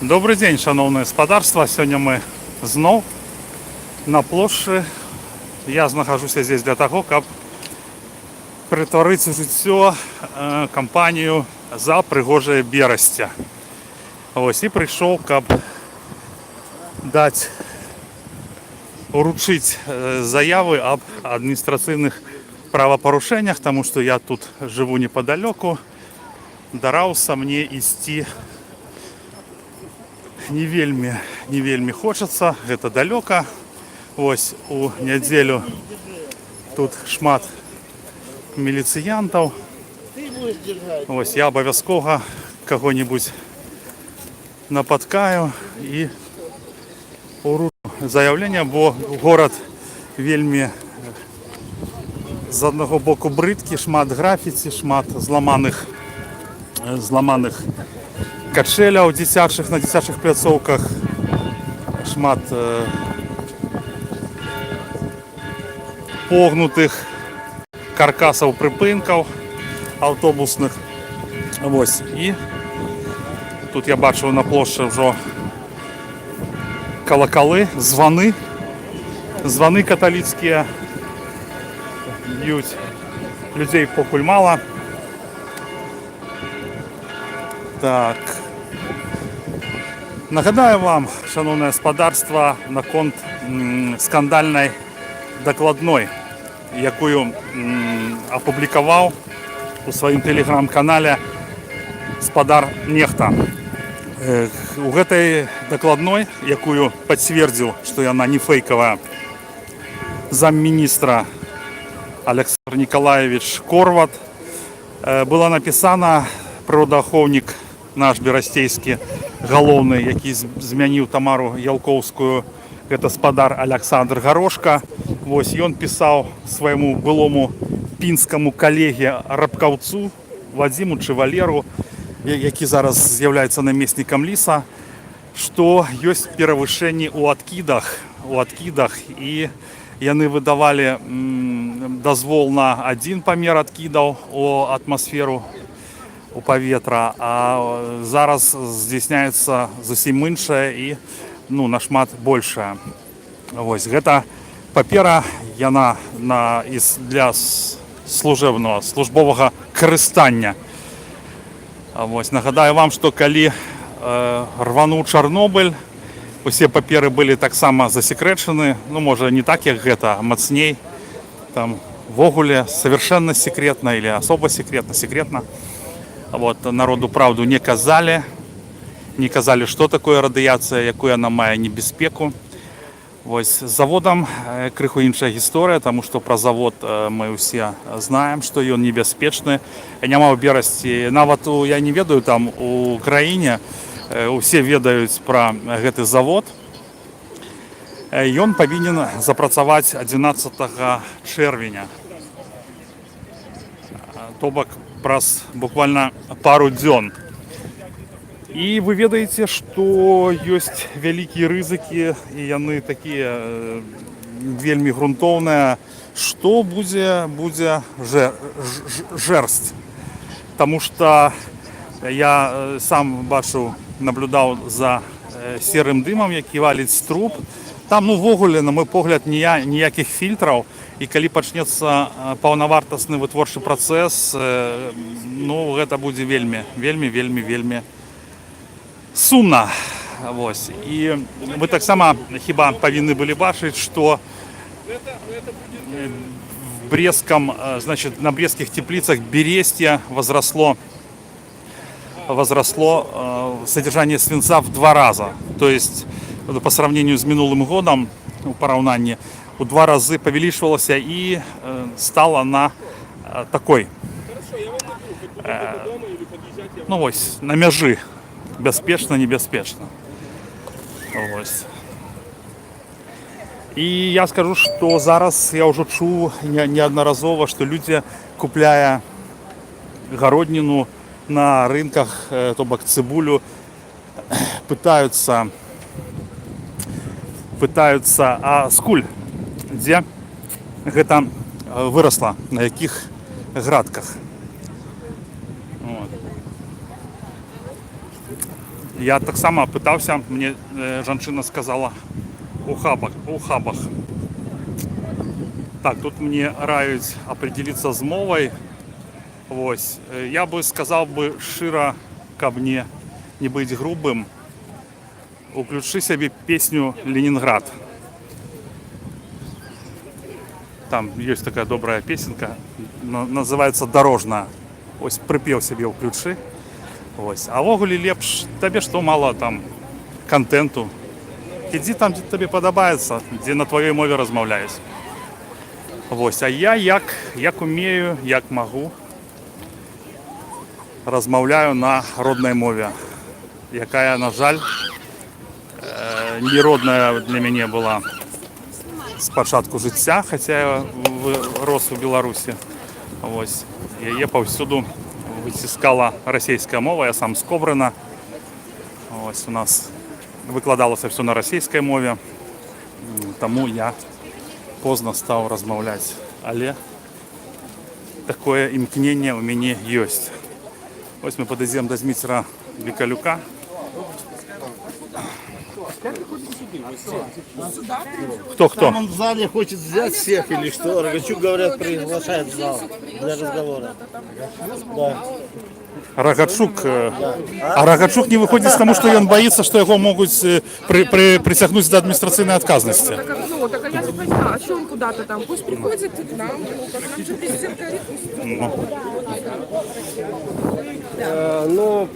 Добрый день, шановне господарство. Сёння мы зноў на плошчы. Я знаходжуся здесь для того, каб прытварыць у жыццё кампанію за прыгожае берасця. Вось і прыйшоў, каб уручыць заявы аб адміністрацыйных правапарушэннях, таму што я тут жыву непадалёку. Дараўся мне ісці не вельмі хочацца, гэта далёка. Вось у нядзелю тут шмат міліцыянтаў. Вось я абавязкова каго-небудзь напаткаю і уручу заяўленне, бо горад вельмі з аднаго боку брыдкі, шмат графіці, шмат зламаных качэляў дзіцячых на дзіцячых пляцоўках, шмат погнутых каркасаў прыпынкаў аўтобусных. Вось і тут я бачу на плошчы ўжо калакалы, званы каталіцкія б'юць. Людзей покуль мала. Так. Нагадаю вам, шановне господарство, наконт скандальнай дакладной, якую апублікаваў у сваім тэлеграм-канале спадар Нехта. У гэтай дакладной, якую пацвердзіў, што яна не фейкавая, замміністра Александр Николаевич Корват, была напісана прыродаахоўнік наш берасцейскі галоўны, які змяніў Тамару Ялкоўскую, гэта спадар Александр Гарошка. Вось ён пісаў свайму былому пінскаму калегі рабкаўцу Вадзіму ці Валеру, які зараз з'яўляецца намеснікам ліса, што ёсць перавышэнні ў адкідах, і яны выдавалі дазвол на адзін памер адкідаў у атмасферу, у паветра, а зараз здзяйсняецца зусім іншае і нашмат большае. Вось гэта папера, яна для службовага карыстання. Вось нагадаю вам, што калі рвануў Чарнобыль, усе паперы былі таксама засекрэчаны, можа не так як гэта, мацней, там ввогуле совершенно секретна или особо секретна. Вот, народу правду не казалі, што такое радыяцыя, якую яна мае небяспеку. Вось з заводам крыху іншая гісторыя, таму што пра завод мы ўсе знаем, што ён небяспечны. Няма ў берасці, нават я не ведаю, там у краіне усе ведаюць пра гэты завод. Ён павінен запрацаваць 11 чэрвеня. То бок праз буквально пару дзён. І вы ведаеце, што ёсць вялікія рызыкі, і яны такія вельмі грунтоўныя, што будзе жэрсць. Таму што я сам бачу, наблюдаў за серым дымам, які валіць з труб. Там, ввогуле, на мой погляд, ніякіх фільтраў. І калі пачнецца паўнавартасны вытворчы працэс, гэта будзе вельмі сумна. Вось. І вы таксама хіба павінны былі бачыць, што на брестскіх теплицах бересте возросло содержание свинца в 2 раза. То есть по сравнению с минулым годом, у параўнанні, у 2 разы павялічвалася і стала на такой, на мяжы бяспечна-небяспечна. Вось. І я скажу, што зараз я ўжо чуў неаднаразова, што людзі, купляя гародніну на рынках, то бок цыбулю, пытаюцца, а скуль, дзе гэта вырасла, на якіх градках. Я так само пытался, мне жанчына сказала у хабах. Так, тут мне раюць определиться з мовой. Вось. Я бы сказал бы широ, каб мне не быть грубым. Уключи себе песню «Ленинград». Там есть такая добрая песенка, называется «Дорожная». Ось припев себе уключи. Ось. А вогуле лепш, табе што мало там контенту. Ідзі там, дзе табе падабаецца, дзе на твоей мове размаўляюсь. Вось. А я як умею, як магу, размаўляю на роднай мове, якая, на жаль, не родная для мяне была з пачатку жыцця, хаця я рос у Беларусі. Вось. Яе паўсюду выціскала расійская мова, я сам з Коврына. Ось у нас выкладалася все на расійскай мове, таму я позна стаў размаўляць. Але такое імкненне ў мяне ёсць. Ось мы падыдзем да Зміцера Бекалюка. Кто? Там он в зале хочет взять всех или что? Рогачук, говорят, приглашает в зал для разговора. Да. Рогачук. А Рогачук не выходит потому, что он боится, что его могут притягнуть до административной отказности. Так а я не поняла, а что он куда-то там? Пусть приходит к нам, нам же президент говорит. Ну,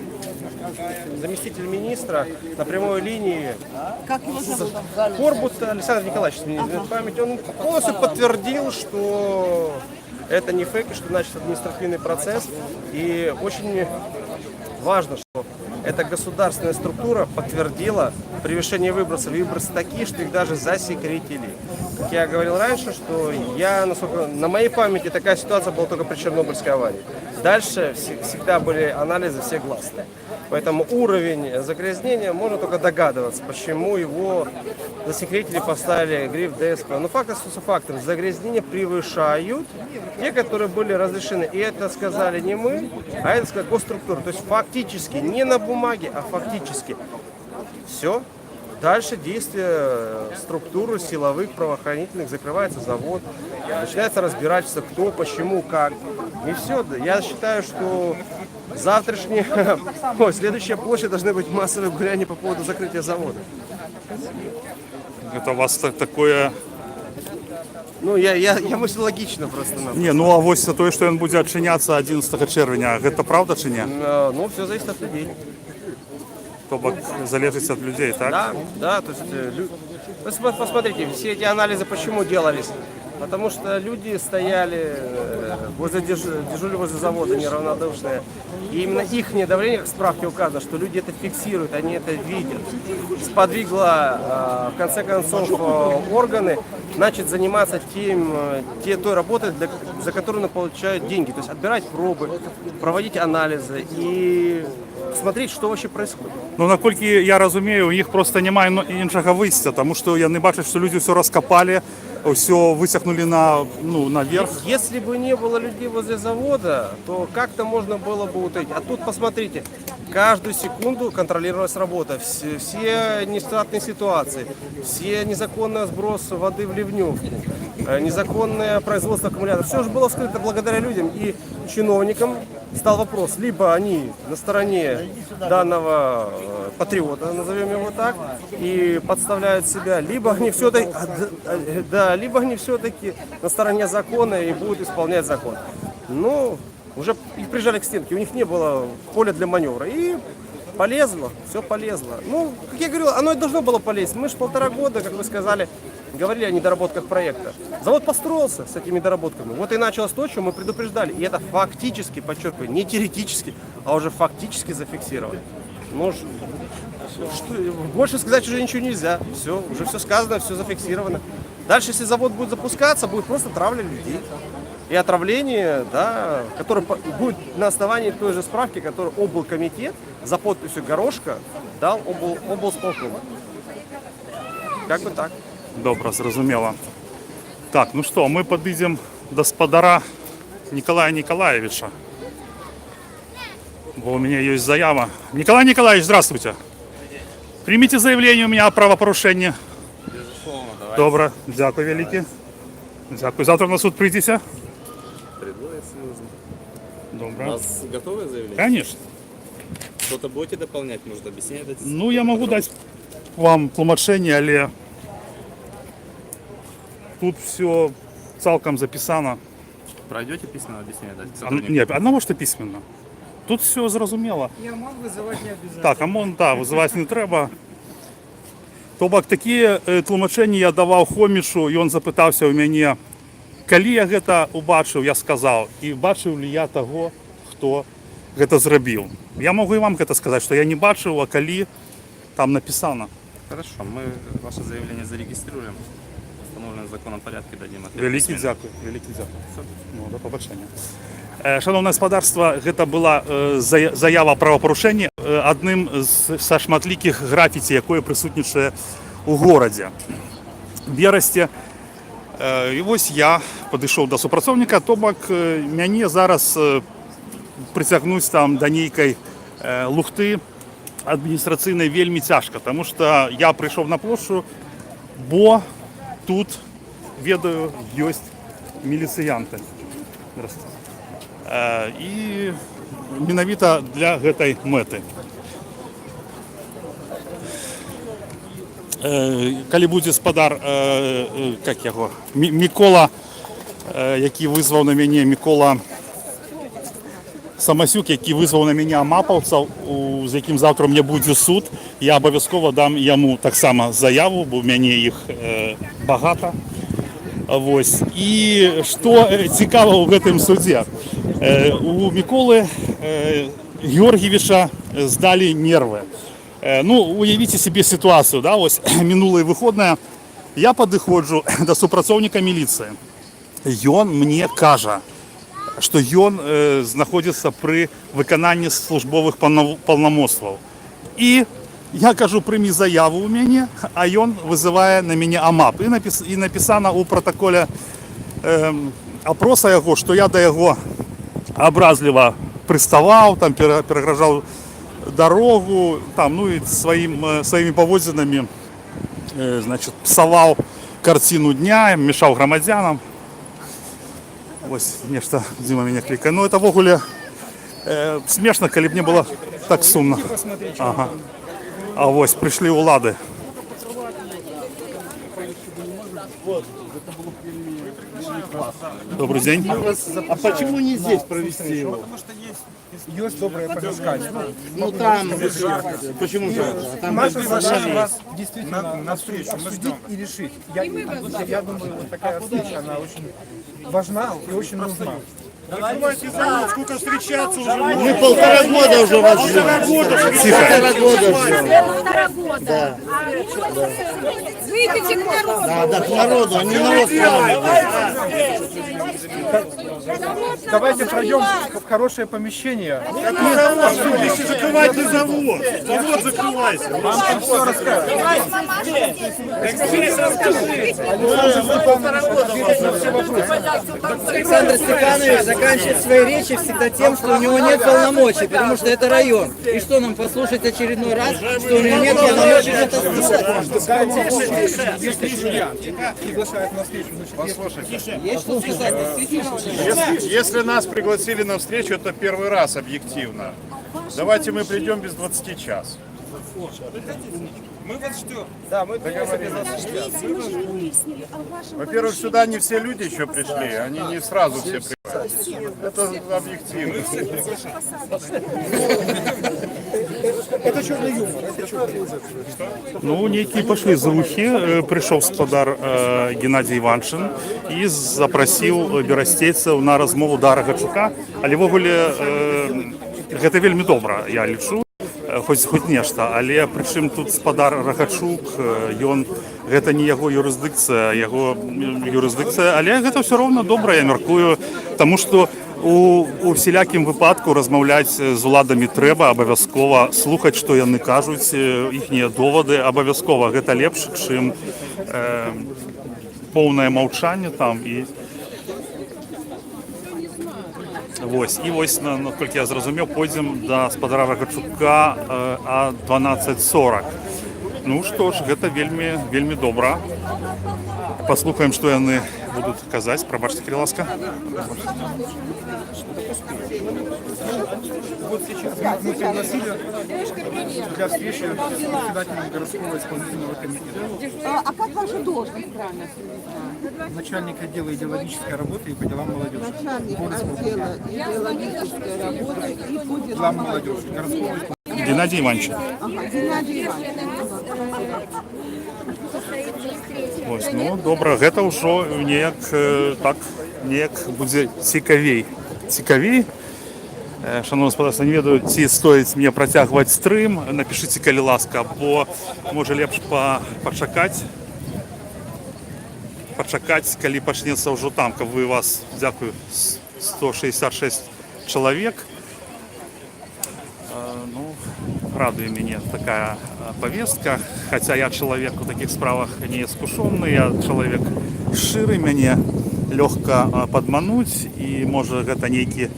заместитель министра на прямой линии Корбут Александр Николаевич, мне не изменяет память, он полностью подтвердил, что это не фейк, что начался административный процесс. И очень важно, что эта государственная структура подтвердила превышение выбросов. Выбросы такие, что их даже засекретили. Как я говорил раньше, что на моей памяти такая ситуация была только при Чернобыльской аварии. Дальше всегда были анализы все гласные. Поэтому уровень загрязнения можно только догадываться, почему его засекретили, поставили гриф ДСП. Но факт остается фактом. Загрязнения превышают те, которые были разрешены. И это сказали не мы, а это сказала госструктура. То есть фактически, не на бумаге, а фактически. Все. Дальше действия структуры силовых, правоохранительных, закрывается завод, начинается разбирательство, кто, почему, как. И все. Я считаю, что следующая площадь должны быть массовые гуляния по поводу закрытия завода. Это у вас такое... Ну, я мыслю логично просто. Не, ну а вось то, что он будет отчиняться 11 червня, это правда чи не? Ну, все зависит от людей. То бок залежит от людей, так? Да, то есть, посмотрите, все эти анализы почему делались? Потому что люди стояли дежурили возле завода неравнодушные. И именно их давление, как в справке указано, что люди это фиксируют, они это видят. Сподвигло, в конце концов, органы начать заниматься той работой, за которую они получают деньги. То есть отбирать пробы, проводить анализы и смотреть, что вообще происходит. Ну, наколькі я разумею, у них просто немає іншого вийстя, тому що я не бачу, що люди все розкопали, все вытягнули наверх. Если бы не было людей возле завода, то как-то можно было бы утаить. А тут посмотрите, каждую секунду контролировалась работа, все нештатные ситуации, все незаконные сбросы воды в ливневку, незаконное производство аккумуляторов. Все же было скрыто благодаря людям и чиновникам. Стал вопрос, либо они на стороне данного патриота, назовем его так, и подставляют себя, либо они все-таки на стороне закона и будут исполнять закон. Ну, уже их прижали к стенке, у них не было поля для маневра. И полезло, все полезло. Ну, как я говорил, оно и должно было полезть. Мы же 1,5 года, как вы сказали, говорили о недоработках проекта. Завод построился с этими недоработками. Вот и началось то, что мы предупреждали. И это фактически, подчеркиваю, не теоретически, а уже фактически зафиксировали. Ну, больше сказать уже ничего нельзя. Все, уже все сказано, все зафиксировано. Дальше, если завод будет запускаться, будет просто травля людей. И отравление, да, которое будет на основании той же справки, которую облкомитет за подписью Горошка дал облсполкому. Как бы так. Добре, зрозуміло. Так, ну що, ми підійдемо до спадара Николая Николаевича. Бо у меня есть заява. Николай Николаевич, здравствуйте. Прийміть заявлення у мене о правопорушенні. Безусловно, давай. Добре, дякую велике. Дякую. Завтра на суд прийдіся? Приду, если нужно. У Добре. вас готовое заявление? Конечно. Что-то будете дополнять, может, объяснять дать? Ну, я можу дати вам тлумачення, але тут все цілком записано. Пройдете письменно объяснение дать? А, сотруднику? ні, одного що письменно. Тут все зрозуміло. Я мог вызывать не обязательно. Так, ОМОН, так, визивати не треба. Тобак, такі тлумачення я давав Хомішу, і він запитався у мене, коли я це побачив, я сказав, і бачив ли я того, хто це зробив. Я можу і вам це сказати, що я не бачив, а коли там написано. Хорошо, мы ваше заявление зарегистрируем. В установленном законом порядке дадим ответ. Великий письменно. дякую, великий дякую. Ну, до побачення. Шановне господарство, це була заява правопорушення одним з шматліких графіті, яке присутніше у городі. В Бересті. І ось я підійшов до супрацовника, тобак мені зараз притягнуть там до нейкої лухти адміністраційної вельми тяжко, тому що я прийшов на площу, бо тут, ведаю, є міліціянти. Здравствуйте. І менавіта для гэтай мэты. Калі будзе спадар, як яго, Мікола, які вызваў на мяне, Мікола Самасюк, які вызваў на мяне амапаўцаў, з якім заўтра мне будзе суд, я абавязкова дам яму таксама заяву, бо ў мяне іх багата. Вось. І што цікава ў гэтым судзе, у Міколы Георгиевича здалі нервы. Ну, уявіце себе ситуацию, да, ось минулые выходные я подыходжу до супрацоўніка милиции. Ён мне кажа, что ён знаходится при выкананні службовых полномостваў. И я кажу, прими заяву у мяне, а ён вызывае на мяне АМАП. И написано у протоколе опроса яго, что я до яго образливо приставал, там перегражал дорогу, там, ну и своими поводзинами, значит, псовал картину дня, мешал громадянам. Ось нешта Дима меня кликает. Ну это в огуле смешно, коли б не было так сумно. Ага. А ось пришли улады. Добрый день. А почему не здесь провести его? Потому что есть доброе подыскание. Ну там, почему же? Там Наша задача вас действительно на встречу обсудить и решить. Я думаю, вот такая встреча, она очень важна и очень нужна. Сколько встречаться уже? Мы 1,5 года уже вас ждем. 1,5 года ждем. Да. Выйдите к народу. Да, к народу, а не народ с вами. Давайте пройдем в хорошее помещение. Если закрывайте завод, завод закрывайся. Вам там все расскажут. Александр Степанович заканчивает свои речи всегда тем, что у него нет полномочий, потому что это район. И что нам послушать очередной раз, что у него нет полномочий, это Приглашают на встречу. есть что сказать, действительно. Если нас пригласили на встречу, это первый раз объективно. Давайте мы придем без 20 час. Да, мы договорились. Во-первых, сюда не все люди еще пришли, они не сразу все пришли. Это объективно. Ну, некие пошли зарухи. Пришел спадар Геннадий Иваншин и запросил берастейцев на размову до Рагачука. Але в огуле гэта вельмі добра, я лічу. Хоць нешта, але прычым тут спадар Рагачук, гэта не яго юрысдыкцыя, але гэта ўсё роўна добра, я мяркую, таму што у всялякім выпадку размаўляць з уладамі трэба, абавязкова слухаць, што яны кажуць, іхнія довады, абавязкова гэта лепш, чым поўнае маўчанне там і Вось, і вось, наколькі я зразумеў, пойдзем да спадара Рагачука о 12:40. Ну што ж, гэта вельмі добра. Паслухаем, што яны будуць казаць. Прабачце, калі ласка. Вот сейчас мы пригласили для встречи с председателем городского исполнительного комитета. А как ваша должность? Начальник отдела идеологической работы и по делам молодежи. Отдела идеологической работы и по Делам молодежи. Городского Геннадій Іванович. Геннадий Иванович. Ось, ну, добра, гэта ўжо неяк так, неяк будзе цікавей. Цікавей. Шановні спадарства, не ведаю, ці стоіць мне працягваць стрым. Напішыце, калі ласка, бо можа лепш пачакаць, калі пачнецца ўжо там, каб вы вас, дзякую, 166 чалавек. Ну, радуе мяне такая повестка, хотя я человек у таких справах не искушенный, я человек шчыры, мяне легко подмануть, и может это нейкі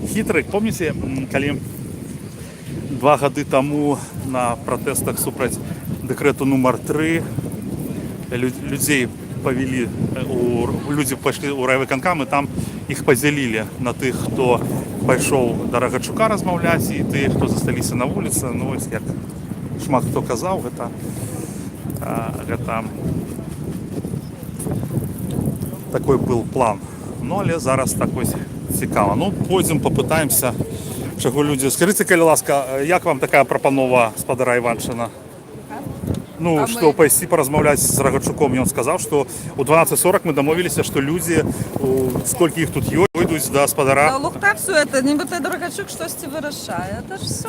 хитрый. Помните, калі 2 гады тому на протестах супраць дэкрэту нумар 3 людей повели, люди пошли у райвыканкам, и там их поделили на тых, хто пайшоў да Рагачука размаўляць, і тых, хто засталіся на вуліцы. Ну, ось як шмат хто казаў, гэта такой был план. Ну, але зараз такой цікава. Ну, пойдзем, попытаемся, чаго людзі. Скажыце, калі ласка, як вам такая прапанова спадара Іваншчына? Ну, что пойти поразмаўляць з Рагачуком. І он сказаў, што ў 12:40 мы дамовіліся, што людзі, сколькі іх тут ёсць, выйдуць да спадара. Лухта все это, нібито Рагачук штосьці вирішає. Это ж все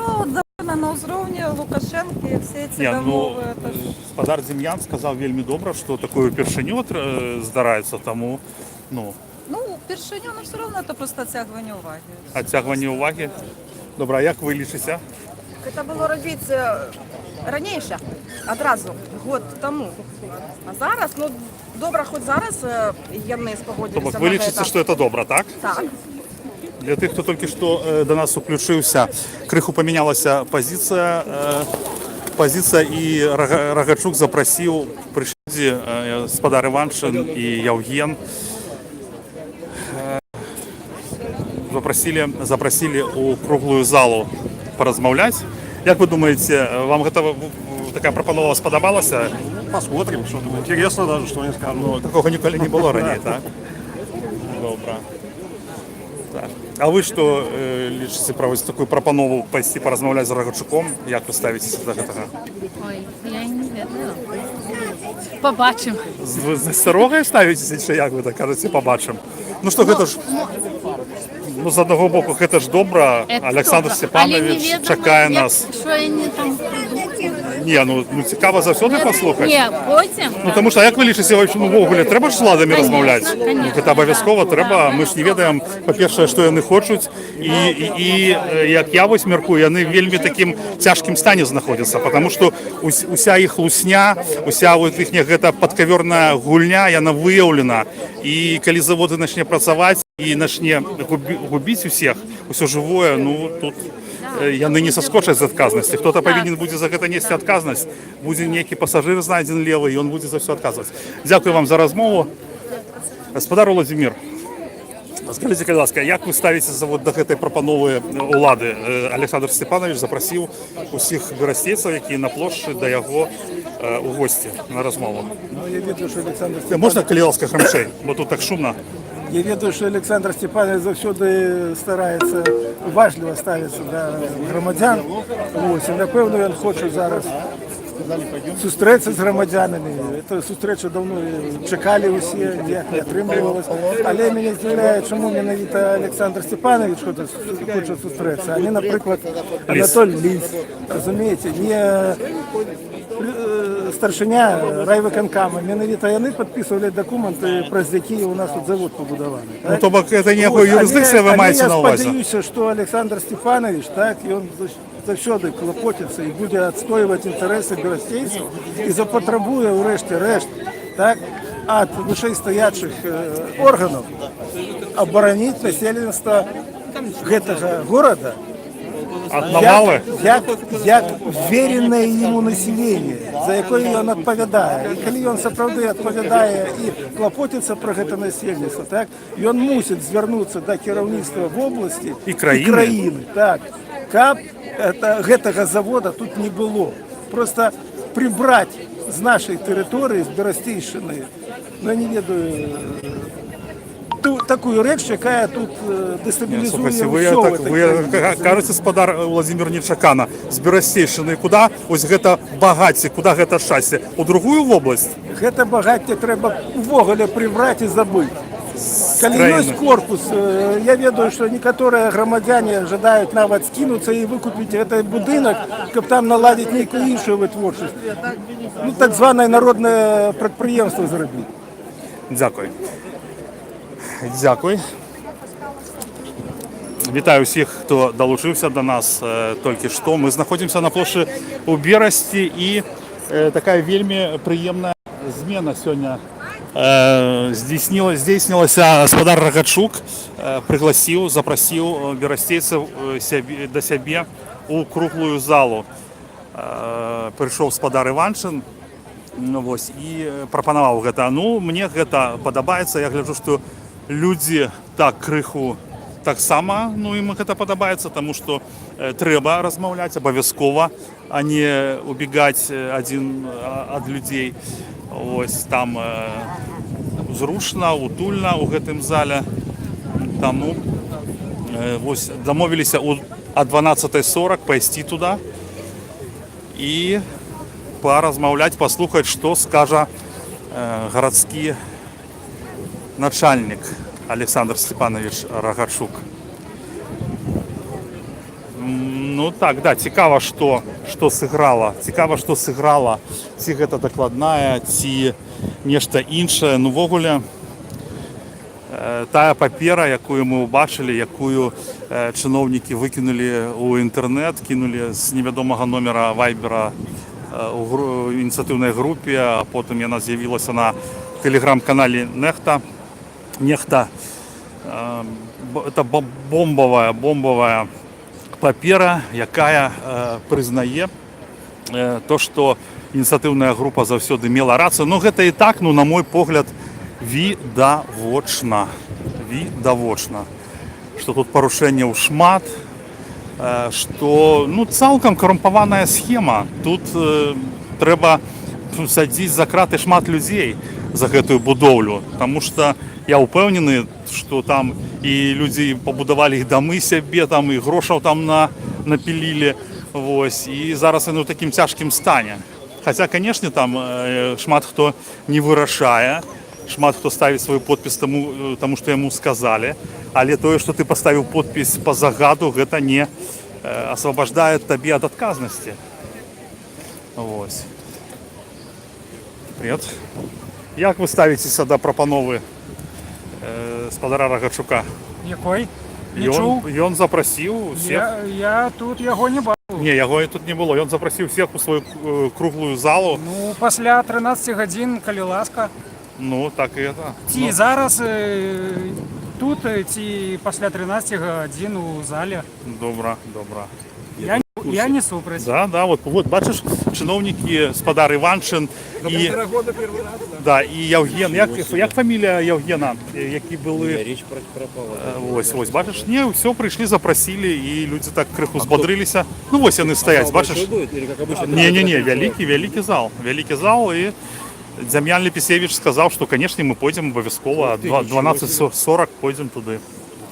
на уровне Лукашенки, все эти домовы. Это ж... Спадар Дем'ян сказаў вельмі добра, што такое упершыню здараецца, таму, ну... Ну, першыню, но все равно это просто оттягивание уваги. Оттягивание уваги. Добра, а як ви лічыце? Это было робиться раніше, одразу, год тому. А зараз, ну, добре, хоч зараз яны спогодилися. Тобто ви лічыце, што это добра, так? Так. Для тых, хто толькі што до нас уключыўся, крыху памянялася пазіцыя. Пазіцыя, і Рагачук запрасіў прыйшлі спадар Іваншчын і Яўген. Запросили у круглую залу поразмаўляць. Як вы думаете, вам гэта такая прапанова спадабалася? Посмотрим, что там интересно даже, что они скажут. Ну, такого ніколі не было раней, так? Добра. Так. А вы што лічыце пра вось такую прапанову пайсці паразмаўляць з Рагачуком? Як вы ставіцеся да гэтага? Ой, я не ведаю. Побачым. Вы з асцярогай ставіцеся, чи як вы так кажаце, побачым? Ну што, гэта ж... Ну, з аднаго боку, гэта ж добра. Александр Степанович чакае нас. Що вони там придумали? Не, ну цікаво заўсёды паслухаць. Ні, потім. Ну, тому що, як ви лічыце, ну, ввогуле, трэба ж з уладамі размаўляць? Ну, гэта абавязкова трэба. Мы ж не ведаем, па-першае, што яны хочуць. І як я вось мяркую, яны вельмі такім цяжкім стане знаходзяцца, потому што уся іх лусня, уся вот іхня гэта падкаверная гульня, яна выяўлена. І калі заводы начне працаваць і начне губіць усіх, усё жывое, ну, тут яны не саскочаць з адказнасці. Хто-то павінен будзе за гэта несці адказнасць. Будзе нейкі пасажыр знайдзен левы, і ён будзе за ўсё адказваць. Дзякую вам за размову. Гаспадар Уладзімір, скажыце, калі ласка, як вы ставіцеся вот да гэтай прапановы улады? Александр Степанович запрасіў усіх берасцейцаў, якія на плошчы, да яго у госці на размову. Ну, я ведаю, що Олександр Степанович... Можна, калі ласка, грамчэй, бо тут так шумна. Я ведаю, що Олександр Степанович завжди старається важливо ставитися до громадян. Ось, і напевно він хоче зараз зустрітися з громадянами. Цю зустрічу давно чекали усі, ніяк не отримувалося. Але мене здивляє, чому менавіто Олександр Степанович хоче зустрітися, а не, наприклад, Анатолій Ліс. Розумієте, не старшиня райвиконкама. Менавіто вони підписували документи, про які у нас тут завод побудований. Ну, то бок це ніякої юрисдикції ви маєте на увазі? Я сподіваюся, що Олександр Степанович, так, і він завжди клопотиться і буде відстоювати інтереси берестейців і запотребує врешті-решт, так, від вищестоячих органів оборонити населення цього города От навали? як вірене йому населення, за яке він відповідає. І коли він справді відповідає і клопотиться про це насельництво, так, він мусить звернутися до керівництва в області І країни. Так, каб гэтага завода тут не було. Просто прибрати з нашої території, з Берестейщини, ну, я не ведаю, таку річ, яка тут дестабілізує Слухайте, все. ви кажете, спадар Владимир Нечакана, з Берестейщини, куди ось гэта багацце, куди гэта шчасце? У другую в область? Гэта багацце трэба увогуле прибрати і забити. Калі ёсць корпус, я ведаю, што некаторыя грамадзяне жадаюць нават скінуцца і выкупіць гэты будынак, каб там наладзіць нейкую іншую вытворчасць. Ну, так званае народнае прадпрыемства зрабіць. Дякую. Дякую. Вітаю всіх, хто долучився до нас тільки що. Ми знаходимося на площі у Бересті і така вельми приємна зміна сьогодні здійснилася. Господар Рогачук пригласив, запросив берестейців до себе у круглую залу. Прийшов господар Іваншин, ось, і прапанаваў гэта. Ну, мне гэта падабаецца. Я гляджу, што людзі так крыху таксама, ну, ім гэта падабаецца, таму што трэба размаўляць абавязкова, а не убегаць адзін ад людзей. Ось там зручна, утульна ў гэтым зале. Таму вось дамовіліся о 12:40 пайсці туды і поразмаўляць, паслухаць, што скажа гарадскі начальнік Александр Степанович Рогачук. Ну так, да, цікава, што сыграла. Цікава, што сыграла. Ці гэта дакладная, ці нешта іншае. Ну, ввогуле, тая папера, якую мы ўбачылі, якую чыноўнікі выкінулі ў інтэрнэт, кінулі з невядомага номера вайбера у ініцыятыўнай групе, а потым яна з'явілася на тэлеграм-канале Нехта. Это бомбовая папера, якая прызнае то, што ініцыятыўная група заўсёды мела рацыю. Ну, гэта і так, ну, на мой погляд, відавочна, што тут парушэнняў шмат, што, ну, цалкам карумпаваная схема. Тут трэба садзіць за краты шмат людзей за гэтую будоўлю, таму што я ўпэўнены, што там і людзі пабудавалі іх дамы сябе, там і грошаў там напілілі, вось, і зараз яны ў такім цяжкім стане. Хаця, канешне, там шмат хто не вырашае, шмат хто ставіць свой подпіс таму, што яму сказалі, але тое, што ты паставіў подпіс па загаду, гэта не асвабаждае табе ад адказнасці. Вось. Привет. Як вы ставіцеся да прапановы спадара Рогачука? Якой? Не чуў? Ён запрасіў всех. Я тут яго не бачыў. Не, яго тут не было. Ён запрасіў всех у сваю круглую залу. Ну, пасля 13 гадзін, калі ласка. Ну, так і это. Ці зараз тут, ці пасля 13 гадзін у зале. Добра. Я не супраць. Да, вот бачыш, чыноўнікі, спадар Іваншин і да, і Яўген, як фамілія Яўгена, які былы... Речь пропала. Вось, бачыш, не, ўсё, прыйшлі, запрасілі, і людзі так крыху збадрыліся. Ну, вось яны стаяць, бачыш? Не, вялікі зал, і Дзям'ян Лепісевіч сказаў, што, канешне, мы пойдзем абавязкова, 12:40 пойдзем туды.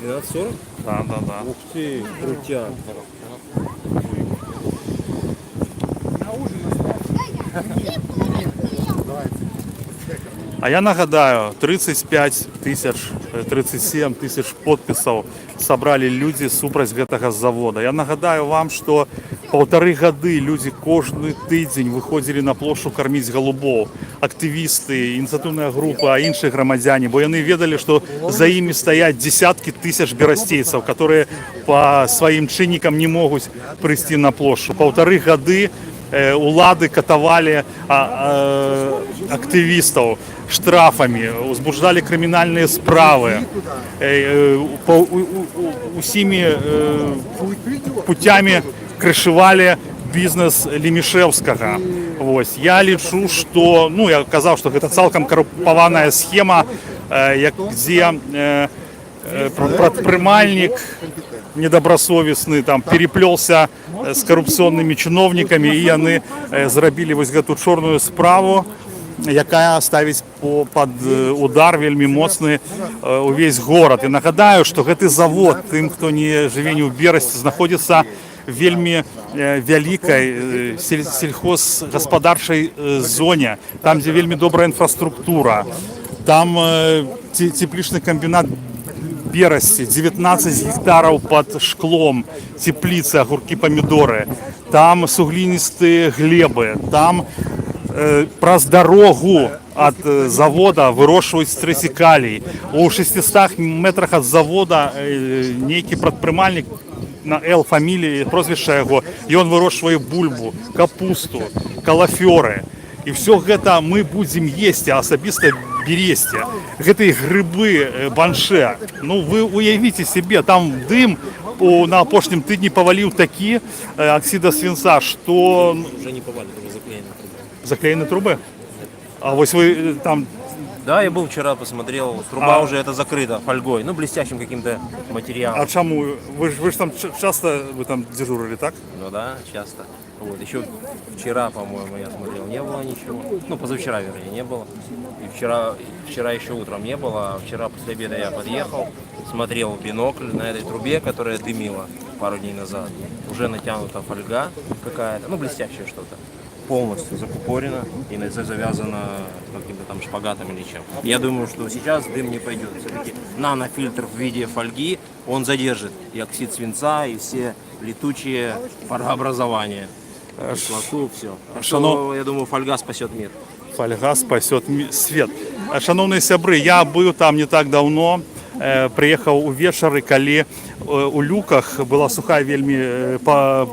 12:40? Да. Ух ты, крутяк. А я нагадаю, 35 тысяч, 37 тысяч подпісаў сабралі людзі супраць гэтага завода. Я нагадаю вам, што 1,5 гады людзі кожны тыдзень выходзілі на плошчу карміць голубоў. Актывісты, ініцыятыўная група, іншыя грамадзяне, бо яны ведалі, што за імі стаяць десяткі тысяч берасцейцаў, которые па сваім чыннікам не могуць прыйсці на плошчу. 1,5 гады улады катавалі актывістаў штрафамі, узбуждалі крымінальныя справы, усімі путямі крышывалі бізнес Лемішевскага. Вось. Я лічу, што, ну, я казаў, што гэта цалкам карумпаваная схема, дзе прадпрымальнік недобросовестны там переплёлся з карупцыйнымі чыноўнікамі, і яны зрабілі вось гэту чорную справу, якая ставіць пад удар вельмі моцны увесь горад. І нагадаю, што гэты завод, тым, хто не жыве не ў Берасці, знаходзіцца вельмі вялікай сельхозгаспадарчай зоне, там, дзе вельмі добрая інфраструктура. Там цеплічны камбінат Берасці, 19 гектараў пад шклом, цепліцы, агуркі, памідоры. Там сугліністыя глебы, там праз дарогу ад завода вырошчваюць стрысікалій. У 600 метрах ад завода нейкі прадпрымальнік на Л фаміліі, прозвішча яго, ён вырошчвае бульбу, капусту, калафёры. І все гэта мы будзем есці, асабіста Бересце. Гэтыя грыбы, баншэ. Ну, вы уявіце себе, там дым на апошнім тыдні паваліў такі аксіда свінца, што... Уже не повалит, уже заклеены трубы. Заклеены трубы? А вось вы там... Да, я был вчера, посмотрел, труба уже это закрыта фольгой, ну, блестящим каким-то материалом. А чему? Вы ж там часто вы там дежурили, так? Ну да, часто. Вот, еще вчера, по-моему, я смотрел, не было ничего. Ну, позавчера, вернее, не было. И вчера еще утром не было, а вчера после обеда я подъехал, смотрел в бинокль на этой трубе, которая дымила пару дней назад. Уже натянута фольга какая-то, ну, блестящее что-то. Полностью закупорено и завязано каким-то там шпагатом или чем. Я думаю, что сейчас дым не пойдет. Все-таки нанофильтр в виде фольги, он задержит и оксид свинца, и все летучие парообразования. Кислоту, все. Что, я думаю, фольга спасет мир. Фольга спасет свет. Шановные сябры, я был там не так давно. Приехал увечары, калі у люках была сухая вельмі,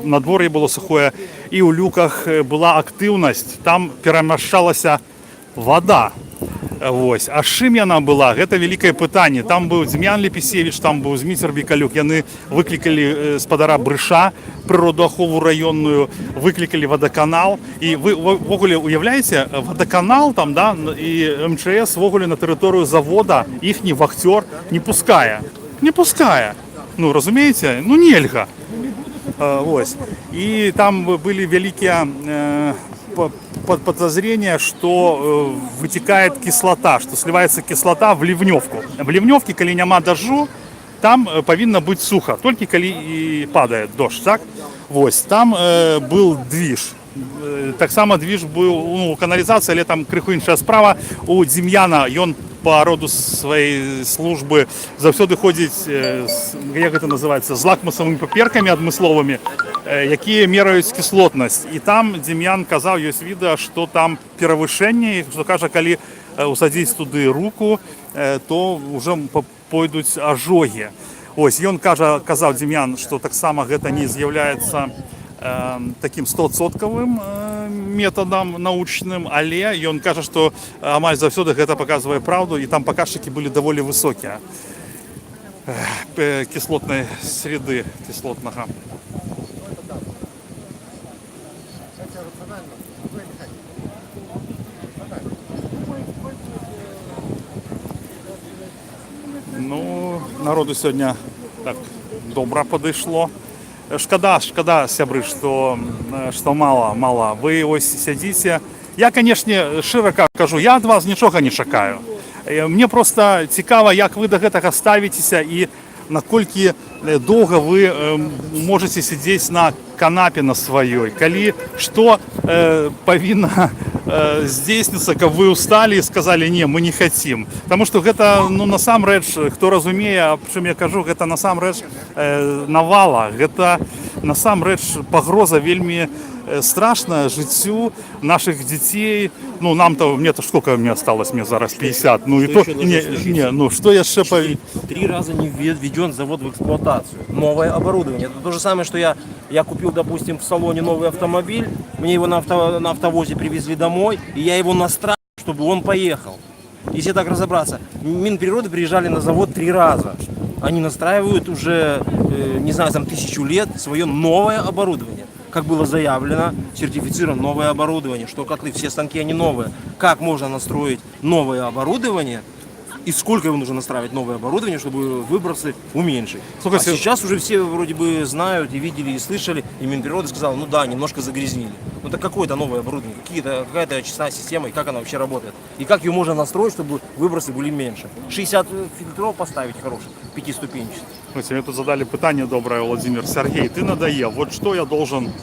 надвор'е было сухое, і у люках была актыўнасць, там перамяшчалася вода. Вось. А з чым яна была? Гэта вялікае пытанне. Там быў Дзім'ян Лепісевіч, там быў Зміцер Бекалюк. Яны выклікалі спадара Брыша, прыродаахову раённую, выклікалі вадаканал. І вы ввогуле уяўляеце, вадаканал там, да, і МЧС ввогуле на тэрыторыю завода іхні вахцёр не пускае. Не пускае. Ну, разумееце? Ну, нельга. Вось. І там былі вялікія подозрение, что вытекает кислота, что сливается кислота в ливневку. В ливневке, коли няма дождю, там повинно быть сухо, только коли и падает дождь, так? Вось, там был движ. Так само движ был, ну, канализация, але там крыху іншая справа. У Дзім'яна, ён по роду своей службы заўсёды ходзіць, як это называется, з лакмусовыми паперками адмысловыми, якія мераюць кіслотнасць. І там Дзім'ян казаў, ёсць відэа, што там перавышэнне, што кажа, калі усадзіць туды руку, то ўжо пойдуць ажогі. Ось, ён казаў Дзім'ян, што таксама гэта не з'яўляецца таким 100% методам научным, але ён кажа, што амаль заўсёды гэта паказвае праўду, і там паказчыкі былі даволі высокія кіслотнай среды, кіслотнага. Ну, народу сёння так добра падышло. Шкада, сябры, што мала. Вы ось сядзіце. Я, канешне, шчыра кажу, я ад вас нічога не чакаю. Мне проста цікава, як вы да гэтага ставіцеся і наколькі доўга вы можаце сядзець на канапе на сваёй. Калі што павінна здзейсніцца, каб вы усталі і сказалі: не, мы не хацім. Таму што гэта, ну, насамрэч, хто разумее, аб чым я кажу, гэта насамрэч навала, гэта насамрэч пагроза вельмі страшно жыццю наших детей. Ну, нам-то, мне-то сколько мне осталось, мне зараз 50. Ну, и то, не, ну, что яшчэ по... 3 раза не введен завод в эксплуатацию. Новое оборудование. Это то же самое, что я купил, допустим, в салоне новый автомобиль, мне его на автовозе привезли домой, и я его настраиваю, чтобы он поехал. Если так разобраться, Минприроды приезжали на завод 3 раза. Они настраивают уже, не знаю, там 1000 лет свое новое оборудование. Как было заявлено, сертифицировано новое оборудование, что котлы, все станки, они новые. Как можно настроить новое оборудование и сколько его нужно настраивать новое оборудование, чтобы выбросы уменьшить. А сейчас уже все вроде бы знают и видели, и слышали, и Минприроды сказал, ну да, немножко загрязнили. Ну так какое-то новое оборудование, какая-то очистная система, и как она вообще работает. И как ее можно настроить, чтобы выбросы были меньше. 60 фильтров поставить хороших, 5-ступенчатых. Мне тут задали питание доброе, Владимир. Сергей, ты надоел. Вот что я должен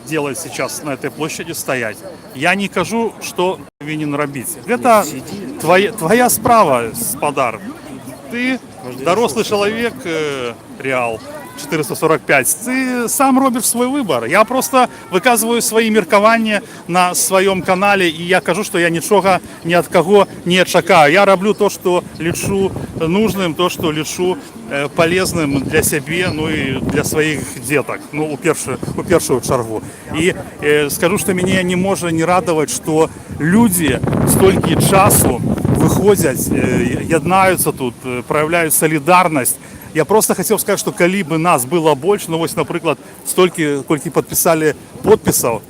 делать сейчас на этой площади, стоять? Я не кажу, что повинен робить. Это твоя справа, спадар. Ты дорослый человек, Реал 445, ты сам робишь свой выбор. Я просто выказываю свои меркаванні на своем канале, и я кажу, что я ничего ни от кого не чакаю. Я роблю то, что лічу нужным, то, что лічу полезным для себе, ну и для своих деток, ну, у першую чаргу. И скажу, что меня не может не радовать, что люди столько часу выходят, яднаются тут, проявляют солидарность. Я просто хотел сказать, что коли бы нас было больше, ну вот, например, столько, сколько подписали подписов,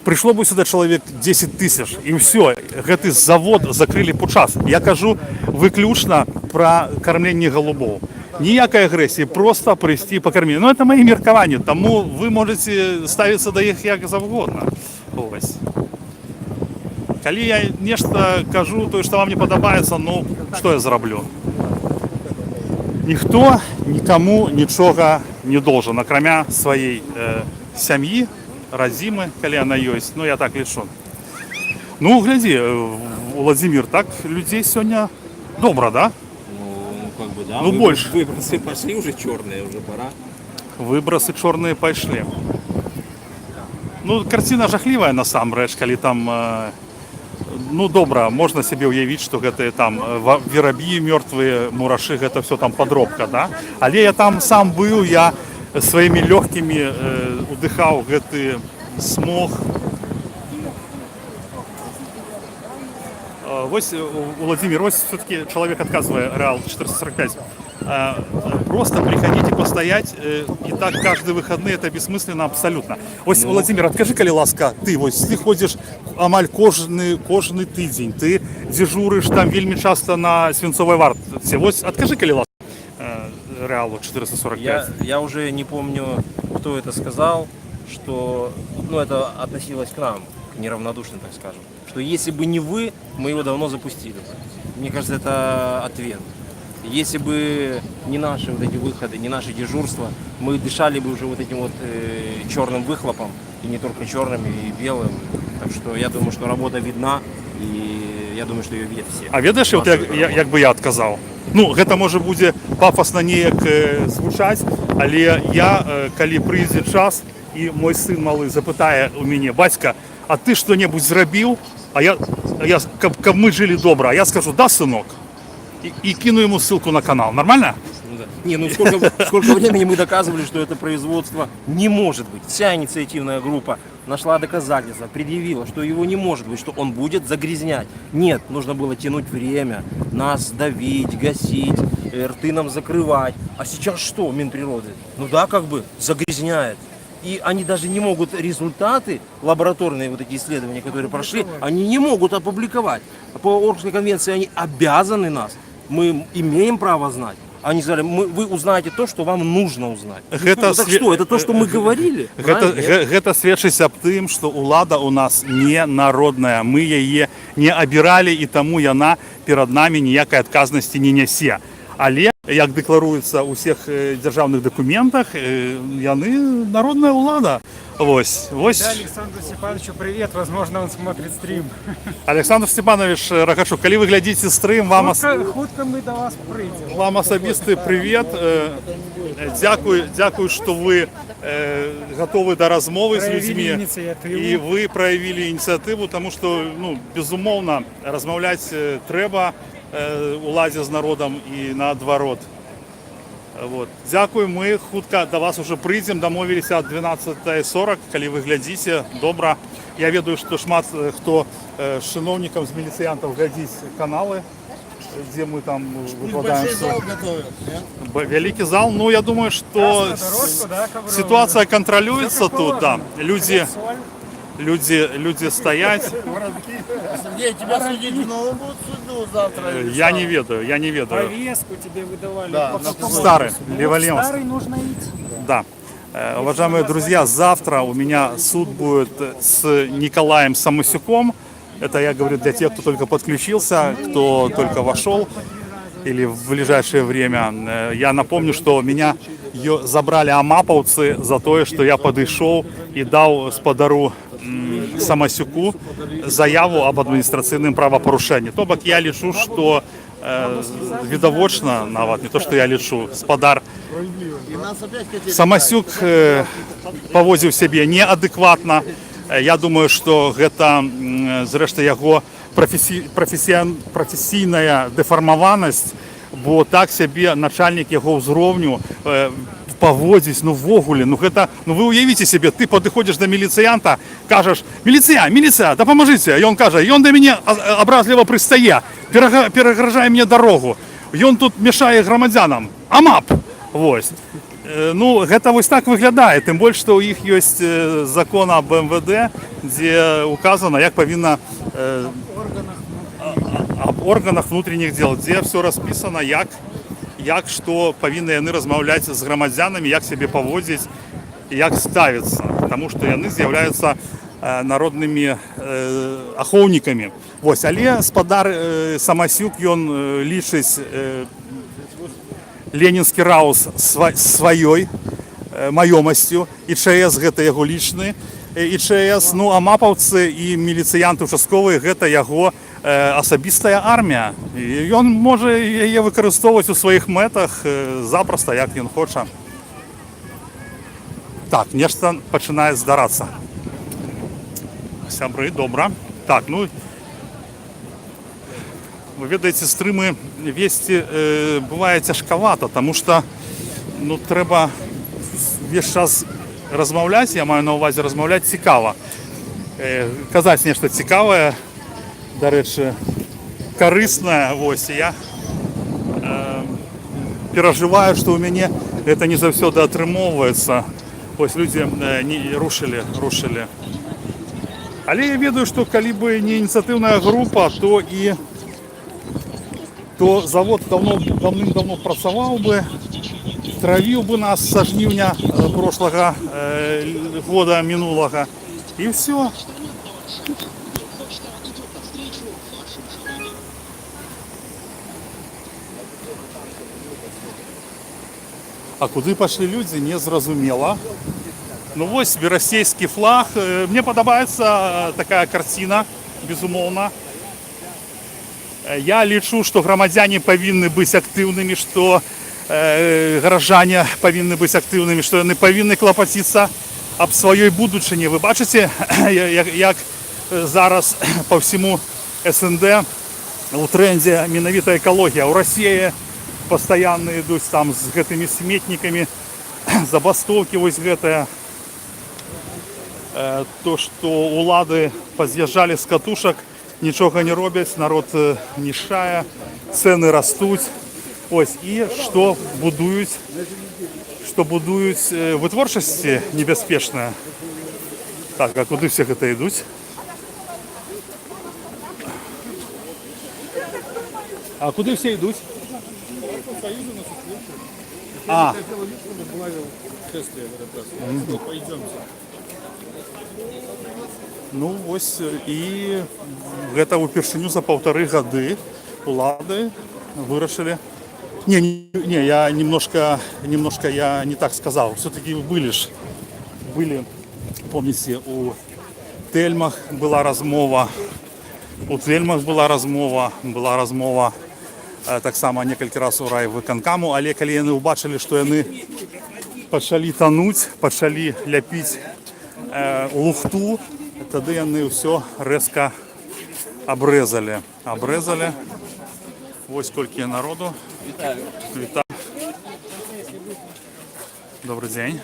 пришло бы сюда человек 10 тысяч, и все, этот завод закрыли по час. Я кажу выключно про кормление голубов. Ніякої агресії, просто прийти покормити. Ну, це мої міркування, тому ви можете ставитися до їх як завгодно. Ось. Коли я нечто кажу, то, що вам не подобається, ну, що я зроблю? Ніхто нікому нічого не должен, окромя своєї сім'ї, родзими, коли вона є. Ну, я так лічу. Ну, гляди, Владимир, так людей сьогодні добре, да? Как бы, да, ну, больше. Выбросы пошли уже черные, уже пора. Выбросы черные пошли. Ну, картина жахливая насамрэч, коли там, ну, добра, можно себе уявить, что это там верабьи мертвые, мураши, это все там подробка, да? Але я там сам был, я своими легкими удыхал гэты смог. Вось, Владимир, вось все-таки человек отказывая Реал 445. Просто приходите постоять, и так каждые выходные, это бессмысленно абсолютно. Вось, ну... Владимир, откажи, коли ласка, ты ходишь амаль кожный тыдзень, ты дежуришь там вельми часто на Свинцовой варте. Вось, откажи, коли ласка, Реалу 445. Я уже не помню, кто это сказал, что, ну, это относилось к нам, к неравнодушным, так скажем. Что если бы не вы, мы его давно запустили. Мне кажется, это ответ. Если бы не наши вот эти выходы, не наши дежурства, мы дышали бы уже вот этим вот черным выхлопом, и не только черным, и белым. Так что я думаю, что работа видна, и я думаю, что ее видят все. А ведаешь, вот як бы я отказал? Ну, гэта може буде пафосно неяк звучать, але я, коли прийде час, і мой сын малый запитає у мене, батька, а ты что-нибудь зробил? А я как мы жили добро, а я скажу, да, сынок, и кину ему ссылку на канал. Нормально? Да. Не, ну сколько времени мы доказывали, что это производство не может быть. Вся инициативная группа нашла доказательства, предъявила, что его не может быть, что он будет загрязнять. Нет, нужно было тянуть время, нас давить, гасить, рты нам закрывать. А сейчас что, Минприроды? Ну да, как бы загрязняет. И они даже не могут результаты, лабораторные вот эти исследования, которые прошли, они не могут опубликовать. По Оргской конвенции они обязаны нас, мы имеем право знать. Они сказали, вы узнаете то, что вам нужно узнать. Это так что, это то, что мы говорили? Это сведчыць аб тым, что улада у нас не народная, мы яе не абіралі, і таму яна перад нами ніякай адказнасці не нясе. Але, як дэкларуецца ў усіх дзяржаўных дакументах, яны народная ўлада. Вось. Да, Александру Степановичу привет, возможно, он смотрит стрим. Александр Степанович Рахачук, калі вы глядзіце стрым, хутка мы до вас прыйдзем. Вам асабісты привет. Дзякую, што вы готовы до размовы з Проявили людьми. инициативу. І ви проявили ініціативу, тому що, ну, безумовно, розмовляти треба уладі з народом і наадварот. Вот. Дякую, ми хутка до вас уже прийдемо, домовилися о 12:40, коли ви глядите, добре. Я ведаю, що шмат хто з чиновників, з міліціянтів глядить канали, де ми там викладаємо все. Великий зал, ну я думаю, что Дорожку, да, ковровую. ситуация контролируется тут, да. Люди стоять. Сергей, тебя судить в новом будут суду завтра. Я не ведаю. Повестку тебе выдавали. По какому Старый, адресу? Вот Леволемовский. Старый нужно идти. Да. Уважаемые друзья, завтра у меня суд будет с Николаем Самосюком. Это я говорю для тех, кто только подключился, кто только вошел или в ближайшее время. Я напомню, что меня забрали амаповцы за то, что я подошел и дал сподару Самосюку заяву об административном правопорушении. То бок я лічу, что відавочна, нават не то, что я лічу, спадар Самосюк поводзіў сябе неадэкватна. Я думаю, что гэта, зрэшты, яго прафесійная дэфармаванасць, бо так сябе начальнік яго ўзроўню паводзіць, ну ввогуле, ну гэта, ну вы уявіце себе, ты падыходзіш да міліцыянта, кажаш: міліцыя, дапамажыце, і ён кажа, ён да мяне абразліва прыстае, перагражае мне дарогу, ён тут мешае грамадзянам, амап, вось. Ну, гэта вось так выглядае, тым больш, што ў іх ёсць закон об МВД, дзе указана, як павінна об органах внутренних дел, дзе все распісана, як што павінны яны размаўляць з грамадзянамі, як сябе паводзіць і як ставіцца, таму што яны з'яўляюцца народнымі ахоўнікамі. Вось, але спадар Самасюк, ён лічыць ленінскі раус сваёй маёмасцю, і ЧС гэта яго лічны, і ЧС, ну а мапаўцы і міліцыянты участковыя гэта яго асабістая армія. І ён можа яе выкарыстоўваць у сваіх мэтах запросто, як ён хоча. Так, нешта пачынае здарацца. Сябры, добра. Так, ну, вы ведаеце, стрымы весці бывае цяжкавата, таму што, ну, трэба весь час размаўляць, я маю на ўвазе размаўляць цікава. Казаць нешта цікавае, дарэчы, карыснае, вось, і я перажываю, што ў мяне гэта не заўсёды атрымоўваецца. Вось, людзі рушылі. Але я ведаю, што калі бы не ініцыятыўная група, то завод давным-давно працаваў бы, травіў бы нас са жніўня прошлага года мінулага, і все. А куды пашлі людзі, незразумела. Ну вось, расійскі флаг. Мне падабаецца такая карціна, безумоўна. Я лічу, што грамадзяне павінны быць актыўнымі, што гараджане павінны быць актыўнымі, што яны павінны клапаціцца аб сваёй будучыні. Вы бачыце, як зараз па ўсяму СНД у трэндзе менавіта экалогія. У Расіі пастаянна ідуць там з гэтымі сметнікамі, забастоўкі вось гэтыя. То, што улады паз'язджалі з катушак, нічога не робяць, народ нішчае, цэны растуць. Ось, і што будуюць вытворчасці небяспечнае. Так, а куды все гэта ідуць? А куды все ідуць? Ну вось, і гэта ўпершыню за 1,5 гады улады вырашылі. Не, я немножко я не так сказал. Все-таки были, помните, у Тельмах была размова. Была размова так само некалькі раз у райвыканкаму, але калі яны ўбачылі, што яны пачалі тануць, пачалі ляпіць лухту, тады яны ўсё рэзка абрэзалі. Вось колькі народу. Вітаю. Добрый день.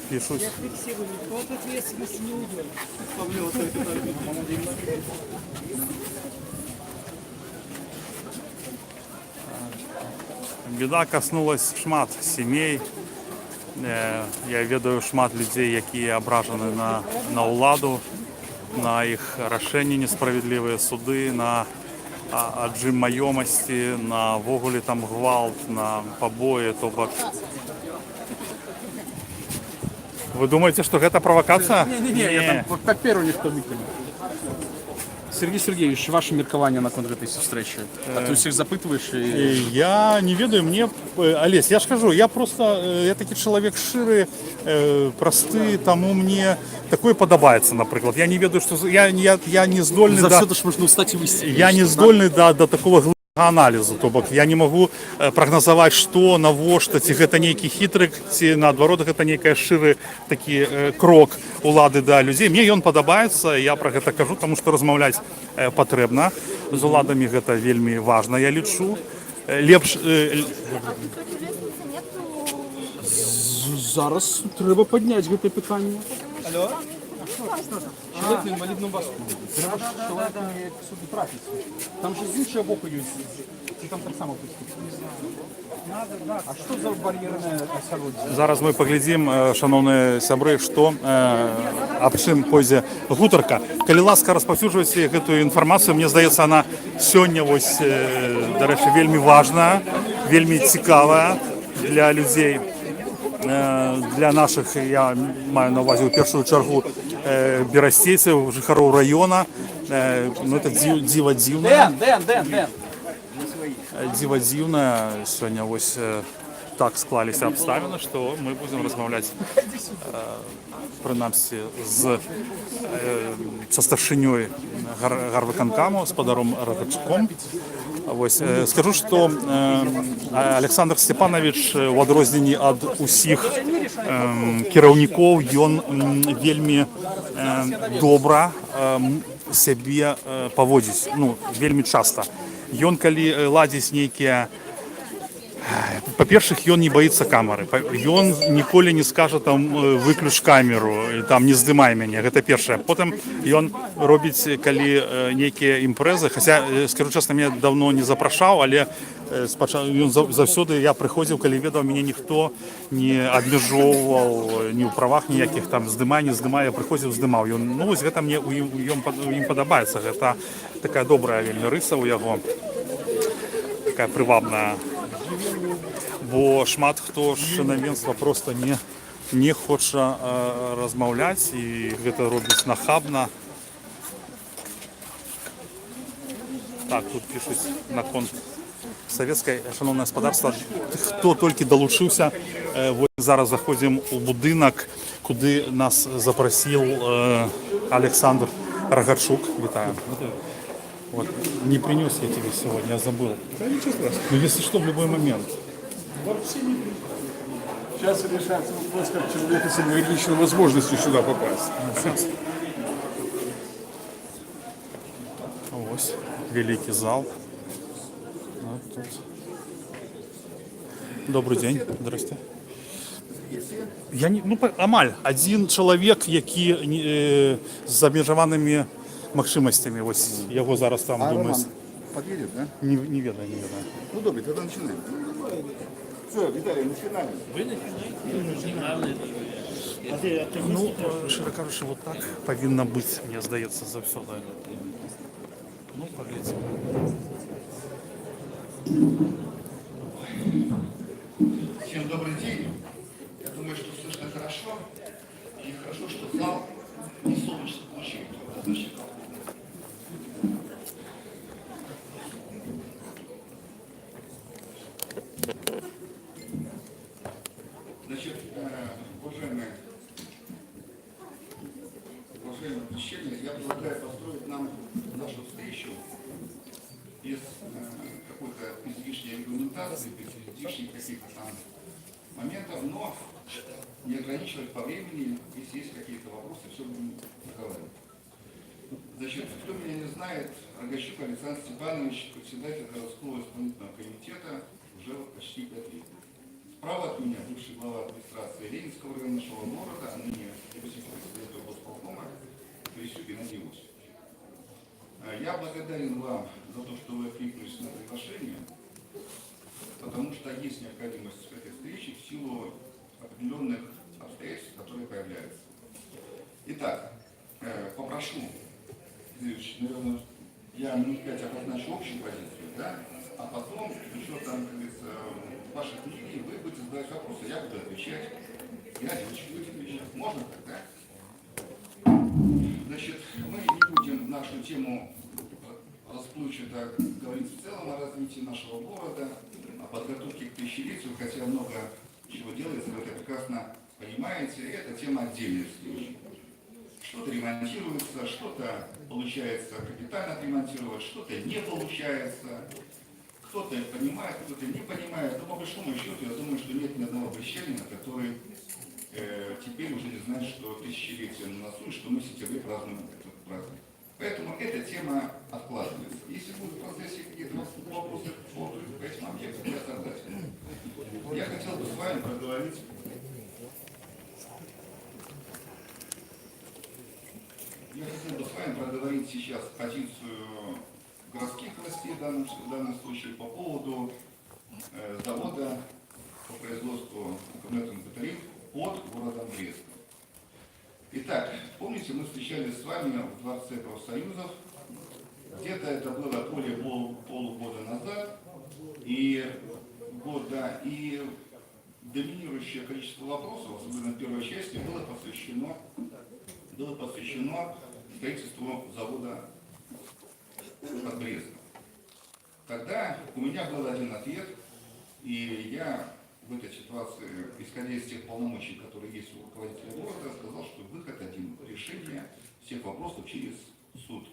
Пишусь. Беда коснулась шмат сімей. Я ведаю шмат людзей, якія абражаны на ўладу, на іх рашэнні несправядлівыя суды, на аджым маёмасці, на ввогуле там гвалт, на пабоі, то бок. Вы думаете, что это провокация? Не, паперу ніхто не кинув. Сергій Сергійович, ваше міркування на контракт этой встречи? А ты всех запытываешь? Я не ведаю, мне, Олесь, я ж кажу, я просто, я такий чоловік ширий, простий, тому мне такое подобається, наприклад. Я не ведаю, що, я не здольний За все, що можна устати вести. Я не здольний до такого аналізу, то бок я не могу прогнозаваць, што, навошта, ці гэта нейкі хітрык, ці наадварот гэта нейкая шыры такі крок улады да людзей. Мне ён падабаецца, я пра гэта кажу, таму што размаўляць патрэбна з уладамі, гэта вельмі важна, я лічу. Лепш Зараз трэба падняць гэтае пытанне. Алло? Чоловік на інвалідному вазку. Треба ж чоловіка сюди трапити. Там же з іншого боку є. Чи там так само пустить? А що за бар'єрне асяроддя? Зараз мы паглядзім, шановныя сябры, што аб чым пойдзе гутарка. Калі ласка, распаўсюджвайце гэтую інфармацыю, мне здаецца, она сёння вось, дарэчы, вельмі важная, вельмі цікавая для людзей, для нашых, я маю на увазе ў першую чаргу берасцейцаў, жыхароў раёна. Ну, это дзіва дзіўна. Дзіва дзіўна. Сёння вось так склаліся абставіны, што мы будзем размаўляць прынамсі са старшынёй гарвыканкаму, спадаром Рагачуком. Вось, скажу, што Александр Степанович, у адрозненні ад усіх кіраўнікоў, ён вельмі добра сябе паводзіць, ну, вельмі часта. Ён, калі ладзіць нейкія... Па-першых, ён не баіцца камеры. Ён ніколі не скажа там выключ камеру, там не здымай мяне, гэта першае. Потым ён робіць, калі нейкія імпрэзы, хаця, скажу чесна, мяне давно не запрашаў, але ён заўсёды, я прыходзіў, калі ведаў, мяне ніхто не абмяжоўваў ні ў правах ніякіх, там здымай, не здымай, я прыходзіў, здымаў. Ну, вось гэта мне ў ім падабаецца, гэта такая добрая вельмі рыса ў яго, такая прывабная. Бо шмат хто шанавенства просто не хоча размаўляць, і гэта робіць нахабна. Так, тут пишуць наконт савецкай, шановнае гаспадарства, хто толькі далучыўся, зараз заходзім у будынак, куды нас запрасіў Александр Рагачук. Вітаю. Вот. Не принес я тебе сегодня, я забыл. Да ничего страшного. Ну, если что, в любой момент. Вообще не принес. Сейчас решается вопрос, как человеку с ограниченной возможностью сюда попасть. Вот. Великий зал. Вот тут. Добрый день. Здрасте. Я не, ну, амаль. Один человек, які з абмежаванымі магчимостями, ось його зараз там, думаю... Подъедет, да? Не ведаю. Ну, добре, тогда начинаем. Все, Виталий, начинаем. Вы начинаете? Ну, широко кажучи, вот так повинно быть, мне здається, завсёды. Ну, поглядим. Всем добрый день. Я думаю, что слышно хорошо. И хорошо, что зал не солнечно очень. Значит, уважаемые посещения, я предлагаю построить нам нашу встречу лишних каких-то там моментов, но не ограничивать по времени, если есть какие-то вопросы, все будем разговаривать. Значит, кто меня не знает, Рогощук Александр Степанович, председатель городского исполнительного комитета уже почти 5 лет. Справа от меня бывший глава администрации Ленинского района нашего города, а ныне председатель госполкома Крисюк Геннадий Иосифович. Я благодарен вам за то, что вы откликнулись на приглашение, потому что есть необходимость этой встречи в силу определенных обстоятельств, которые появляются. Итак, попрошу, наверное, я минут 5 обозначу общую позицию, да, а потом, с учетом, как говорится, ваших мнений, вы будете задавать вопросы, я буду отвечать, и Радимович будет отвечать. Можно так, да? Значит, мы не будем нашу тему расплывчато говорить в целом о развитии нашего города, о подготовке к тысячелетию, хотя много чего делается, вы это прекрасно понимаете, это тема отдельной встречи. Что-то ремонтируется, что-то получается капитально отремонтировать, что-то не получается. Кто-то понимает, кто-то не понимает. Но по большому счету, я думаю, что нет ни одного крестьянина, который теперь уже не знает, что тысячелетие на носу, и что мы в сентябре празднуем этот праздник. Поэтому эта тема откладывается. Если будут в процессе какие-то вопросы по этим объектам, я согласен. Я хотел бы с вами проговорить сейчас позицию городских властей в данном случае по поводу завода по производству аккумуляторных батарей под городом Брестом. Итак, помните, мы встречались с вами в Дворце профсоюзов, где-то это было более полугода назад, и доминирующее количество вопросов, особенно в первой части, было посвящено строительству завода под Брестом. Тогда у меня был один ответ, и я в этой ситуации, исходя из тех полномочий, которые есть у руководителя города, сказал, что выход один – решение всех вопросов через суд.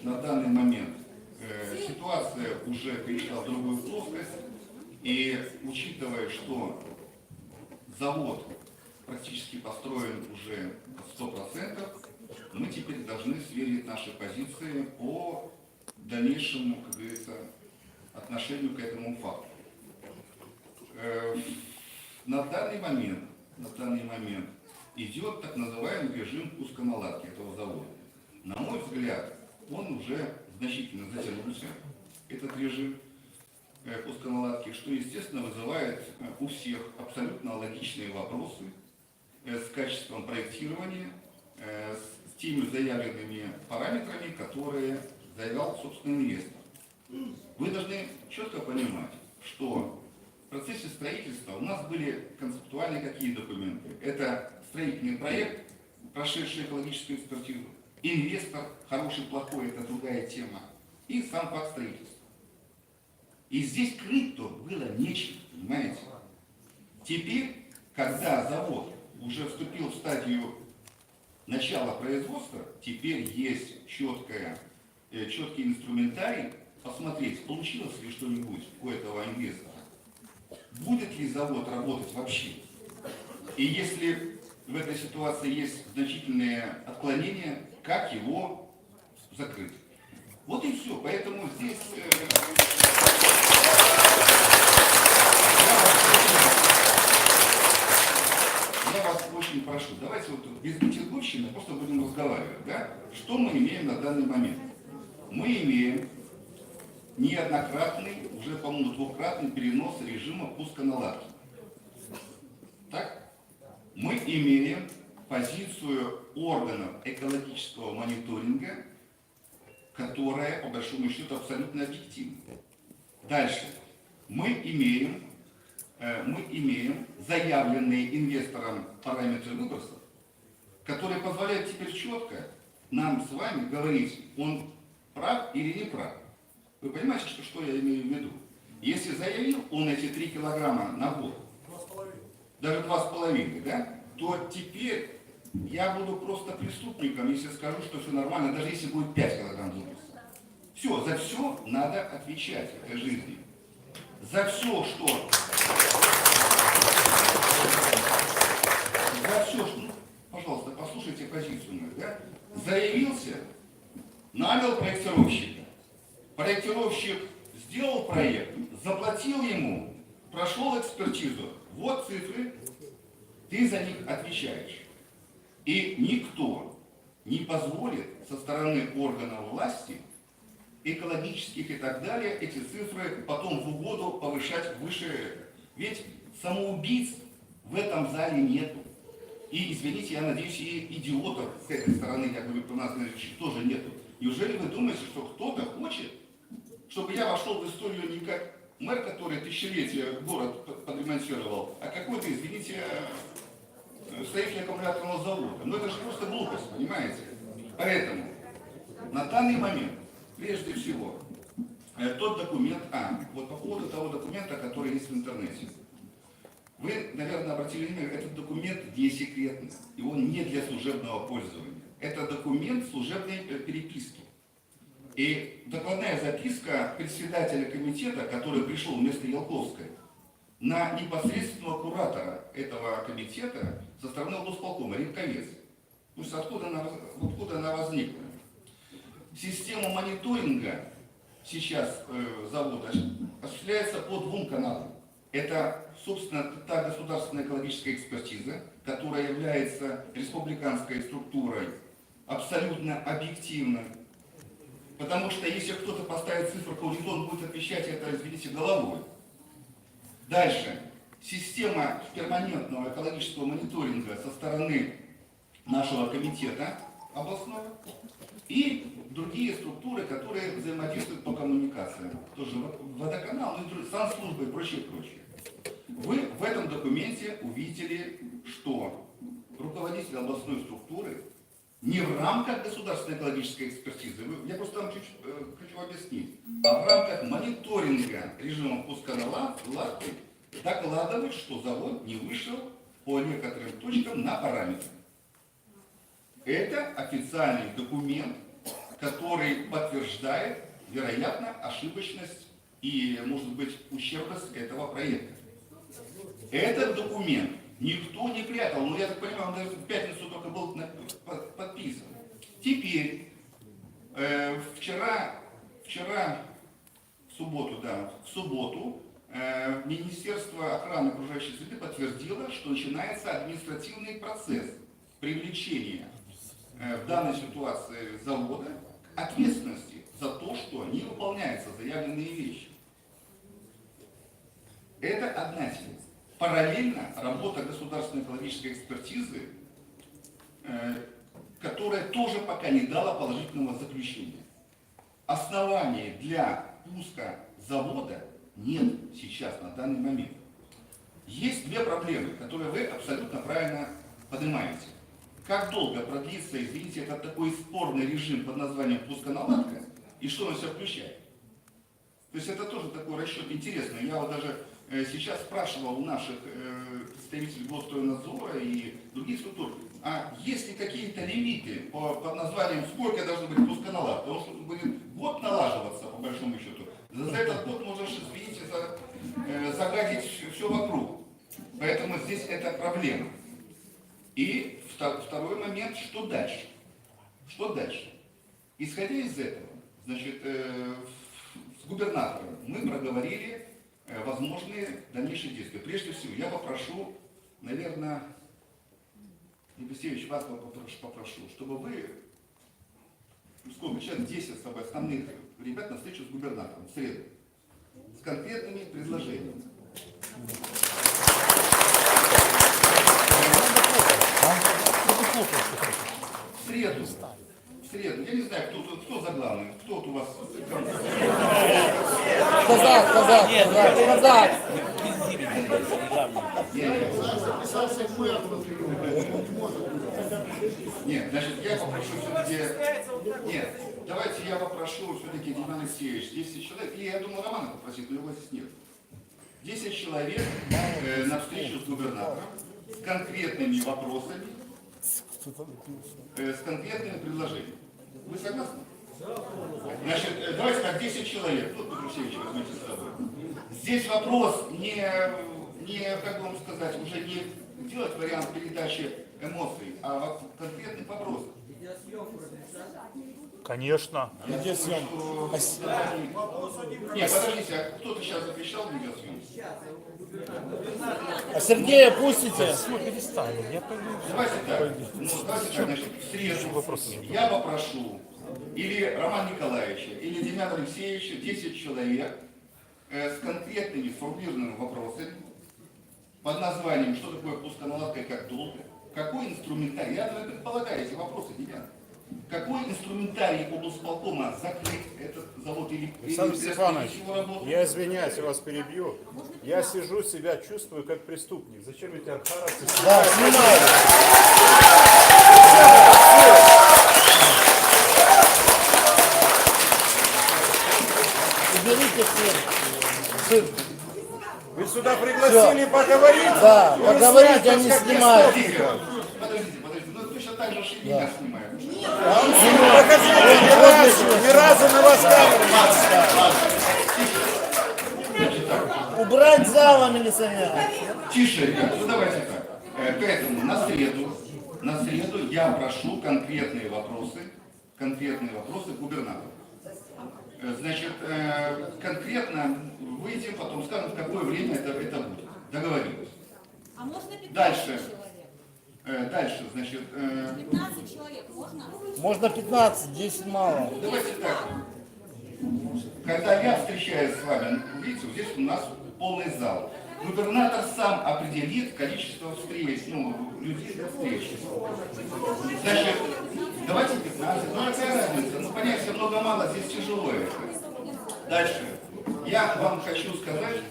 На данный момент ситуация уже перешла в другую плоскость, и учитывая, что завод практически построен уже 100%, мы теперь должны сверить наши позиции по дальнейшему, как говорится, отношению к этому факту. На данный момент идет так называемый режим пусконаладки этого завода. На мой взгляд, он уже значительно затянулся, этот режим пусконаладки, что, естественно, вызывает у всех абсолютно логичные вопросы с качеством проектирования, с теми заявленными параметрами, которые заявлял, собственно, инвестор. Вы должны четко понимать, что в процессе строительства у нас были концептуальные какие документы. Это строительный проект, прошедший экологическую экспертизу, инвестор, хороший, плохой, это другая тема, и сам факт строительства. И здесь крыть-то было нечего, понимаете? Теперь, когда завод уже вступил в стадию начала производства, теперь есть четкий инструментарий посмотреть, получилось ли что-нибудь у этого инвестора, будет ли завод работать вообще. И если в этой ситуации есть значительные отклонения, как его закрыть. Вот и все. Поэтому здесь я вас очень прошу, давайте вот без бутербродщины просто будем разговаривать. Да? Что мы имеем на данный момент? Мы имеем неоднократный, уже, по-моему, двукратный перенос режима пусконаладки. Так? Мы имеем позицию органов экологического мониторинга, которая, по большому счету, абсолютно объективна. Дальше. Мы имеем заявленные инвестором параметры выбросов, которые позволяют теперь четко нам с вами говорить, он прав или не прав. Вы понимаете, что я имею в виду? Если заявил он эти 3 килограмма на год, даже 2,5, да, то теперь я буду просто преступником, если скажу, что все нормально, даже если будет 5 килограмм выброса. Все, за все надо отвечать в этой жизни. За все, что... За все, что... Пожалуйста, послушайте позицию мою, да? Заявился, нанял проектировщика. Проектировщик сделал проект, заплатил ему, прошел экспертизу. Вот цифры, ты за них отвечаешь. И никто не позволит со стороны органов власти, экологических и так далее, эти цифры потом в угоду повышать выше. Ведь самоубийц в этом зале нету. И, извините, я надеюсь, и идиотов с этой стороны, я говорю, у нас тоже нету. Неужели вы думаете, что кто-то хочет, чтобы я вошел в историю не как мэр, который тысячелетия город подремонтировал, а какой-то, извините, строитель аккумуляторного завода? Ну это же просто глупость, понимаете? Поэтому на данный момент, прежде всего, тот документ, вот по поводу того документа, который есть в интернете. Вы, наверное, обратили внимание, этот документ не секретный, и он не для служебного пользования. Это документ служебной переписки. И докладная записка председателя комитета, который пришел вместо Ялковской, на непосредственного куратора этого комитета со стороны облсполкома, Рябковец. То есть откуда она возникла? Система мониторинга сейчас завода осуществляется по 2 каналам. Это, собственно, та государственная экологическая экспертиза, которая является республиканской структурой, абсолютно объективной. Потому что если кто-то поставит циферку, он будет отвечать это, извините, головой. Дальше. Система перманентного экологического мониторинга со стороны нашего комитета областного и другие структуры, которые взаимодействуют по коммуникациям. Тоже водоканал, санслужба и прочее, прочее. Вы в этом документе увидели, что руководитель областной структуры не в рамках государственной экологической экспертизы, я просто вам чуть хочу объяснить, а в рамках мониторинга режима пуска наладки докладывает, что завод не вышел по некоторым точкам на параметры. Это официальный документ, который подтверждает, вероятно, ошибочность и, может быть, ущербность этого проекта. Этот документ никто не прятал, но я так понимаю, он даже в пятницу только был подписан. Теперь, вчера, в субботу, Министерство охраны окружающей среды подтвердило, что начинается административный процесс привлечения в данной ситуации завода ответственности за то, что не выполняются заявленные вещи. Это одна тема. Параллельно работа государственной экологической экспертизы, которая тоже пока не дала положительного заключения. Оснований для пуска завода нет сейчас, на данный момент. Есть 2 проблемы, которые вы абсолютно правильно поднимаете. Как долго продлится, извините, это такой спорный режим под названием пусконаладка, и что он в себя включает? То есть это тоже такой расчет интересный. Я вот даже сейчас спрашивал у наших представителей Госстройнадзора и других структур, а есть ли какие-то лимиты под названием, сколько должно быть пусконаладка? Потому что будет год налаживаться, по большому счету. За этот год можешь, извините, загадить все вокруг. Поэтому здесь это проблема. И второй момент, что дальше? Что дальше? Исходя из этого, значит, с губернатором мы проговорили возможные дальнейшие действия. Прежде всего, я попрошу, наверное, Алексеевич, вас попрошу, чтобы вы, сколько, сейчас 10 с тобой основных ребят на встречу с губернатором в среду, с конкретными предложениями. В среду. Я не знаю, кто за главный, кто вот у вас... Казак. Нет, значит, я попрошу все-таки... Нет, давайте я попрошу все-таки Диман Алексеевич, 10 человек, или я думаю, Романа попросить, но его здесь нет. 10 человек на встречу с губернатором с конкретными вопросами, с конкретными предложениями. Вы согласны? Значит, давайте так, 10 человек. Тут Петрусевич возьмите с собой. Здесь вопрос не, как вам сказать, уже не делать вариант передачи эмоций, а вот конкретный вопрос. Конечно. Нет, подождите, а кто-то сейчас запрещал видеосъемки? А Сергея пустите? Давайте так, значит, в среду я попрошу или Романа Николаевича, или Демьяна Алексеевича 10 человек с конкретными сформулированными вопросами под названием, что такое пусконаладка и как долго, какой инструментарий, я предполагаю эти вопросы, Демьян, какой инструментарий облсполкома закрыть этот завод или Александр Степанович, его работу? я извиняюсь, я вас перебью. Я сижу, себя чувствую как преступник. Зачем эти архаровцы Уберите сын. Вы сюда пригласили поговорить? Да, поговорить, а не снимать. Подождите, ну точно так же и меня снимают. Ни разу на вас камеру. Убрать зала, милиционера. Тише, ребят, ну давайте так. Поэтому на среду я прошу конкретные вопросы губернатора. Значит, конкретно выйдем, потом скажем, в какое время это будет. Договорились. А можно 15 Дальше. человек? Дальше, значит... 15 человек можно? Можно 15, 10 мало. Давайте так. Когда я встречаюсь с вами, видите, здесь у нас полный зал. Губернатор сам определит количество встреч, людей для встречи. Значит, давайте 15. Ну, какая разница? Ну, понятие много-мало, здесь тяжело это. Дальше. Я вам хочу сказать,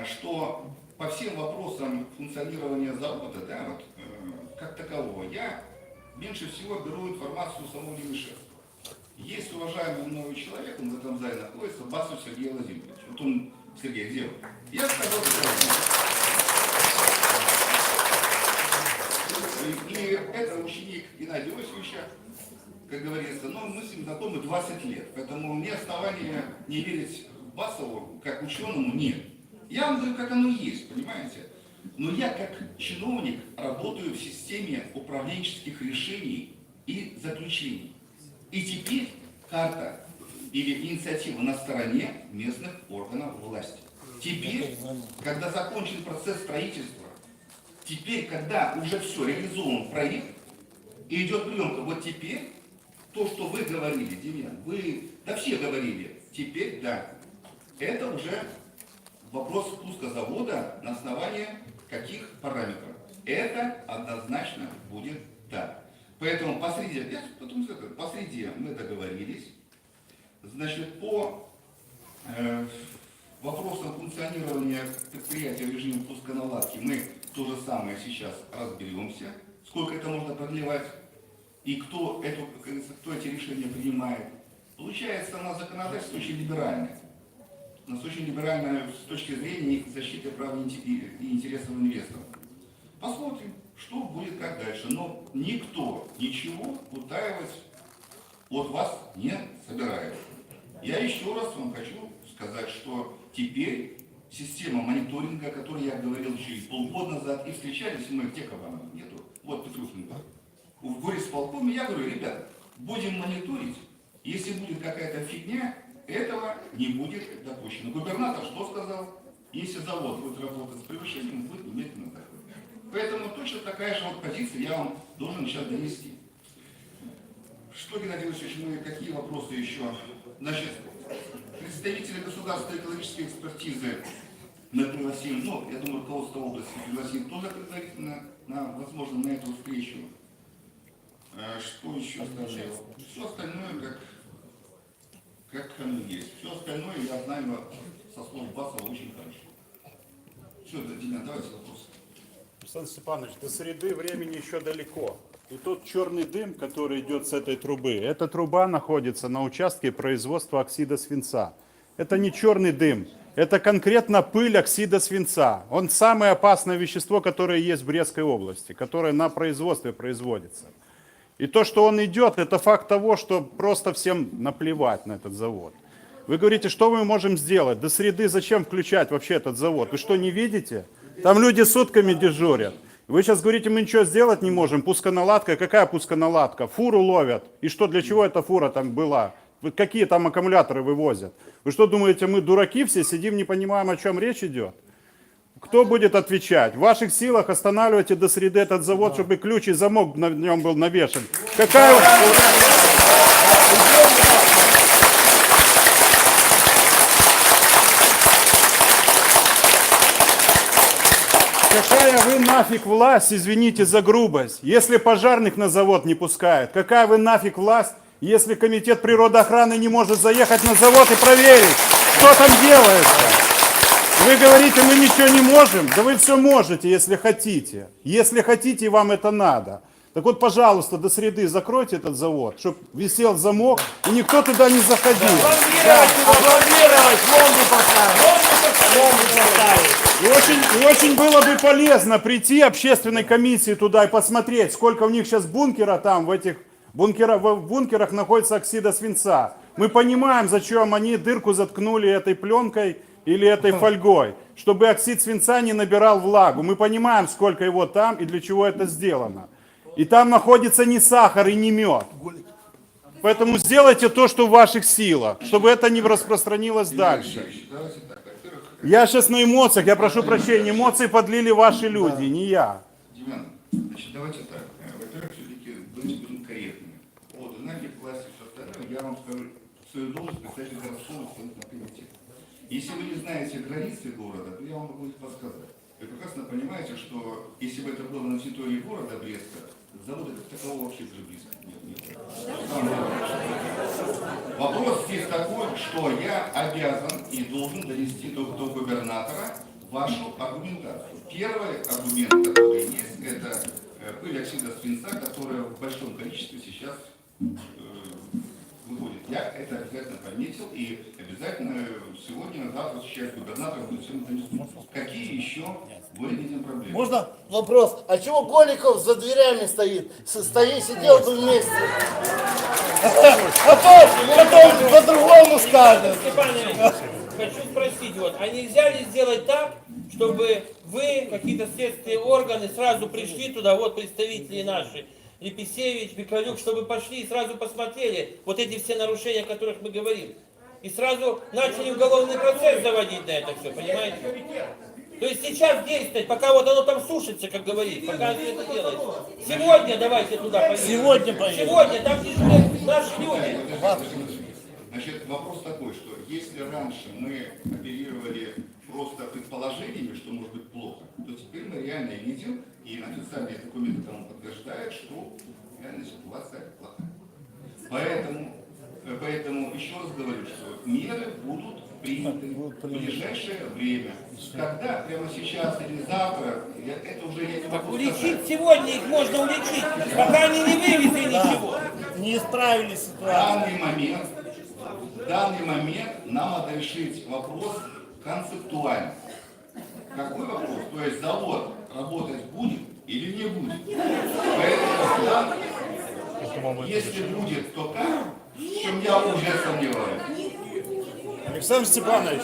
что по всем вопросам функционирования завода, да, вот, как такового, я меньше всего беру информацию у самого Левишева. Есть уважаемый мною человек, он в этом зале находится, Басов Сергей Владимирович. Вот он, Сергей, где вы? Я сказал, и это ученик Геннадия Иосифовича, как говорится, но мы с ним знакомы 20 лет, поэтому мне основания не верить Басову как ученому нет. Я вам говорю, как оно есть, понимаете? Но я как чиновник работаю в системе управленческих решений и заключений. И теперь карта или инициатива на стороне местных органов власти. Теперь, когда закончен процесс строительства, теперь, когда уже все, реализован проект, и идет пленка, вот теперь, то, что вы говорили, Демьян, да все говорили, теперь да, это уже вопрос спуска завода на основании каких параметров. Это однозначно будет так. Поэтому посреди мы договорились. Значит, по вопросам функционирования предприятия в режиме пусконаладки мы то же самое сейчас разберемся, сколько это можно продлевать и кто эти решения принимает. Получается, у нас законодательство очень либеральное. У нас очень либеральное с точки зрения защиты прав и интересов инвесторов. Посмотрим, что будет как дальше. Но никто ничего утаивать от вас не собирается. Я еще раз вам хочу сказать, что теперь система мониторинга, о которой я говорил еще и полгода назад, и встречались мы, где кого нету, вот Петрушенко, в горисполкоме, я говорю, ребята, будем мониторить, если будет какая-то фигня, этого не будет допущено. Губернатор что сказал? Если завод будет работать с превышением, будет немедленно закрыт. Поэтому точно такая же вот позиция я вам должен сейчас донести. Что, Геннадий Владимирович, мы какие вопросы еще? Значит, представители государственной экологической экспертизы мы пригласим, я думаю, руководство области пригласим тоже предварительно, возможно, на эту встречу. Что еще сказать? Все остальное, как оно есть. Все остальное я знаю со слов Басова очень хорошо. Все, Демьян, давайте вопросы. Александр Степанович, до среды времени еще далеко. И тот черный дым, который идет с этой трубы, эта труба находится на участке производства оксида свинца. Это не черный дым, Это конкретно пыль оксида свинца. Он самое опасное вещество, которое есть в Брестской области, которое на производстве производится. И то, что он идет, это факт того, что просто всем наплевать на этот завод. Вы говорите, что мы можем сделать? До среды зачем включать вообще этот завод? Вы что, не видите? Там люди сутками дежурят. Вы сейчас говорите, мы ничего сделать не можем. Пусконаладка. Какая пусконаладка? Фуру ловят. И что, для чего эта фура там была? Какие там аккумуляторы вывозят? Вы что думаете, мы дураки все сидим, не понимаем, о чем речь идет? Кто будет отвечать? В ваших силах останавливайте до среды этот завод, чтобы ключ и замок на нем был навешен. Какая вы нафиг власть, извините за грубость, если пожарных на завод не пускают? Какая вы нафиг власть, если комитет природоохраны не может заехать на завод и проверить, что там делается? Вы говорите, мы ничего не можем? Да вы все можете, если хотите. Если хотите, и вам это надо. Так вот, пожалуйста, до среды закройте этот завод, чтобы висел замок, и никто туда не заходил. И очень было бы полезно прийти общественной комиссии туда и посмотреть, сколько у них сейчас бункера там, в бункерах находится оксида свинца. Мы понимаем, зачем они дырку заткнули этой пленкой или этой фольгой, чтобы оксид свинца не набирал влагу. Мы понимаем, сколько его там и для чего это сделано. И там находится не сахар и не мед. Поэтому сделайте то, что в ваших силах, чтобы это не распространилось дальше. Я сейчас на эмоциях, я прошу прощения, эмоции подлили ваши люди, не я. Демьян, значит, давайте так. Во-первых, все-таки будем корректными. Вот, знаете, власти все остальное, я вам скажу свою должность представителя городского исполнительного комитета. Если вы не знаете границы города, то я вам могу их подсказать. Вы прекрасно понимаете, что если бы это было на территории города Бреста, завода как такового вообще даже близко нет. Вопрос здесь такой, что я обязан и должен донести до губернатора вашу аргументацию. Первый аргумент, который есть, это пыль оксида свинца, которая в большом количестве сейчас выходит. Я это обязательно пометил и обязательно сегодня, завтра сейчас губернатор будет всем донести. Какие еще более видим проблемы? Можно вопрос? А чего Голиков за дверями стоит? Сидел бы вместе. Потом по-другому скажет. Хочу спросить, а нельзя ли сделать так, чтобы вы, какие-то следственные органы, сразу пришли туда, вот представители наши, Лепесевич, Пикалюк, чтобы пошли и сразу посмотрели вот эти все нарушения, о которых мы говорим. И сразу начали уголовный процесс заводить на это все, понимаете? То есть сейчас действовать, пока вот оно там сушится, как говорится, пока все это делается. Сегодня давайте туда поедем. Сегодня поедем. Сегодня, там дежурят наши люди. Значит, вопрос такой, что если раньше мы оперировали просто предположениями, что может быть плохо, то теперь мы реально видим, и официальные документы тому подтверждают, что реальная ситуация плохая. Поэтому еще раз говорю, что меры будут приняты в ближайшее время. Когда? Прямо сейчас или завтра? Это уже я не могу сказать. Улечить сегодня их можно улечить, пока они не вывезли ничего. Не исправили ситуацию. В данный момент нам надо решить вопрос концептуально. Какой вопрос? То есть завод работать будет или не будет? Поэтому, если будет, то как? В чем я уже сомневаюсь. Александр Степанович,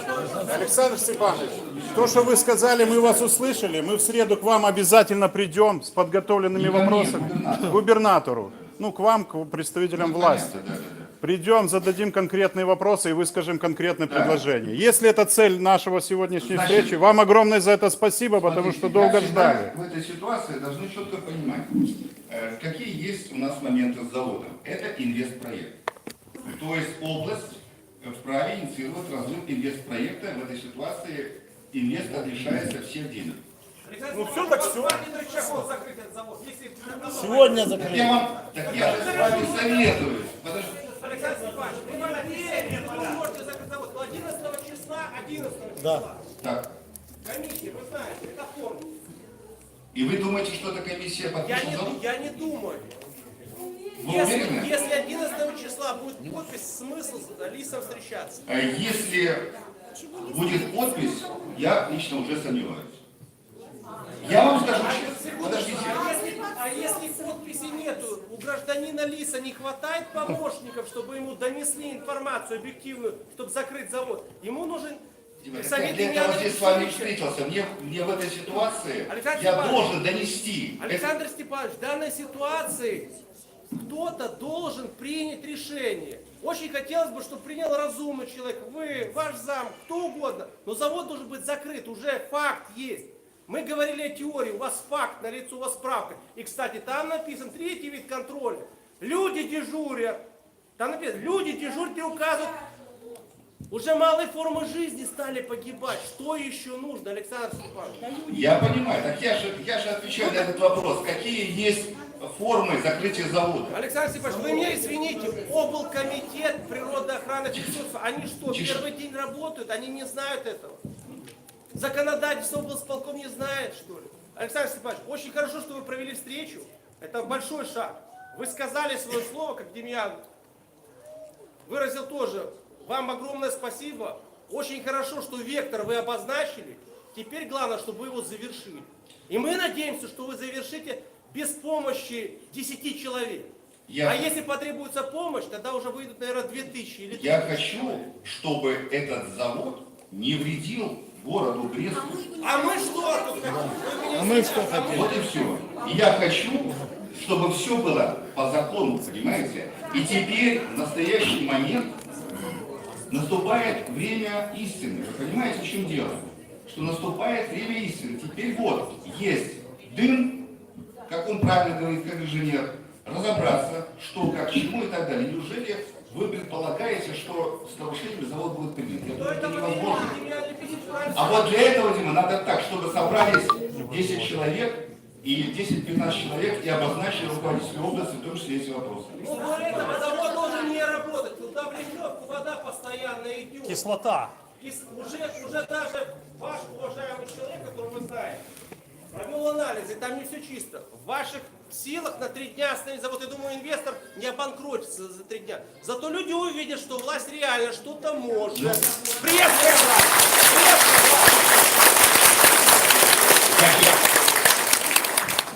то, что вы сказали, мы вас услышали. Мы в среду к вам обязательно придем с подготовленными вопросами. К губернатору. Ну, к вам, к представителям власти. Придем, зададим конкретные вопросы и выскажем конкретные предложения. Если это цель нашего сегодняшней встречи, вам огромное за это спасибо, потому что долго ждали. В этой ситуации должны четко понимать, какие есть у нас моменты с заводом. Это инвестпроект. То есть область вправе инициировать разрыв инвестпроекта. В этой ситуации инвестор лишается всех денег. Ну все так все. Сегодня закрыли. Так я же с вами советуюсь. Александр Степанович, вы можете закрыть завод 11 числа, 11 числа. Да. Так. Комиссия, вы знаете, это форма. И вы думаете, что эта комиссия подпишет завод? Я не думаю. Вы уверены? Если 11 числа будет подпись, смысл с Лисом встречаться? Если будет подпись, я лично уже сомневаюсь. Я вам скажу честно, подождите. А если подписи нету, у гражданина Лиса не хватает помощников, чтобы ему донесли информацию объективную, чтобы закрыть завод? Ему нужен совет Для этого здесь с вами встретился. Мне в этой ситуации я должен донести. Александр Степанович, в данной ситуации кто-то должен принять решение. Очень хотелось бы, чтобы принял разумный человек, вы, ваш зам, кто угодно. Но завод должен быть закрыт, уже факт есть. Мы говорили о теории, у вас факт, налицо у вас справка. И, кстати, там написан третий вид контроля. Люди дежурят. Там написано, люди дежурят и указывают. Уже малые формы жизни стали погибать. Что еще нужно, Александр Степанович? Я понимаю, так я же отвечаю на этот вопрос. Какие есть формы закрытия завода? Александр Степанович, вы меня извините, облкомитет природоохраны, они что, первый день работают, они не знают этого? Законодательство облсполком не знает, что ли? Александр Степанович, очень хорошо, что вы провели встречу. Это большой шаг. Вы сказали свое слово, как Демьян выразил тоже. Вам огромное спасибо. Очень хорошо, что вектор вы обозначили. Теперь главное, чтобы вы его завершили. И мы надеемся, что вы завершите без помощи 10 человек. А если потребуется помощь, тогда уже выйдут, наверное, 2000 или 3000. Я хочу, чтобы этот завод не вредил городу Бресту. А мы что тут хотим? А мы что хотим? Вот и все. И я хочу, чтобы все было по закону, понимаете? И теперь, в настоящий момент, наступает время истины. Вы понимаете, в чем дело? Что наступает время истины. Теперь вот, есть дым, как он правильно говорит, как инженер, разобраться, что, как, чему и так далее. Неужели вы предполагаете, что с нарушениями завод будет принят? Я думаю, это невозможно. А вот для этого, Дима, надо так, чтобы собрались 10 человек, и 10-15 человек, и обозначили руководителей области, в том числе эти вопросы. Ну, до этого завод должен не работать. Туда в лечебку вода постоянно идет. Кислота. Уже даже ваш уважаемый человек, которого вы знаете, провел анализы, там не все чисто. В ваших силах на 3 дня остановить завод. Я думаю, инвестор не обанкротится за 3 дня. Зато люди увидят, что власть реально что-то может. Брестская власть!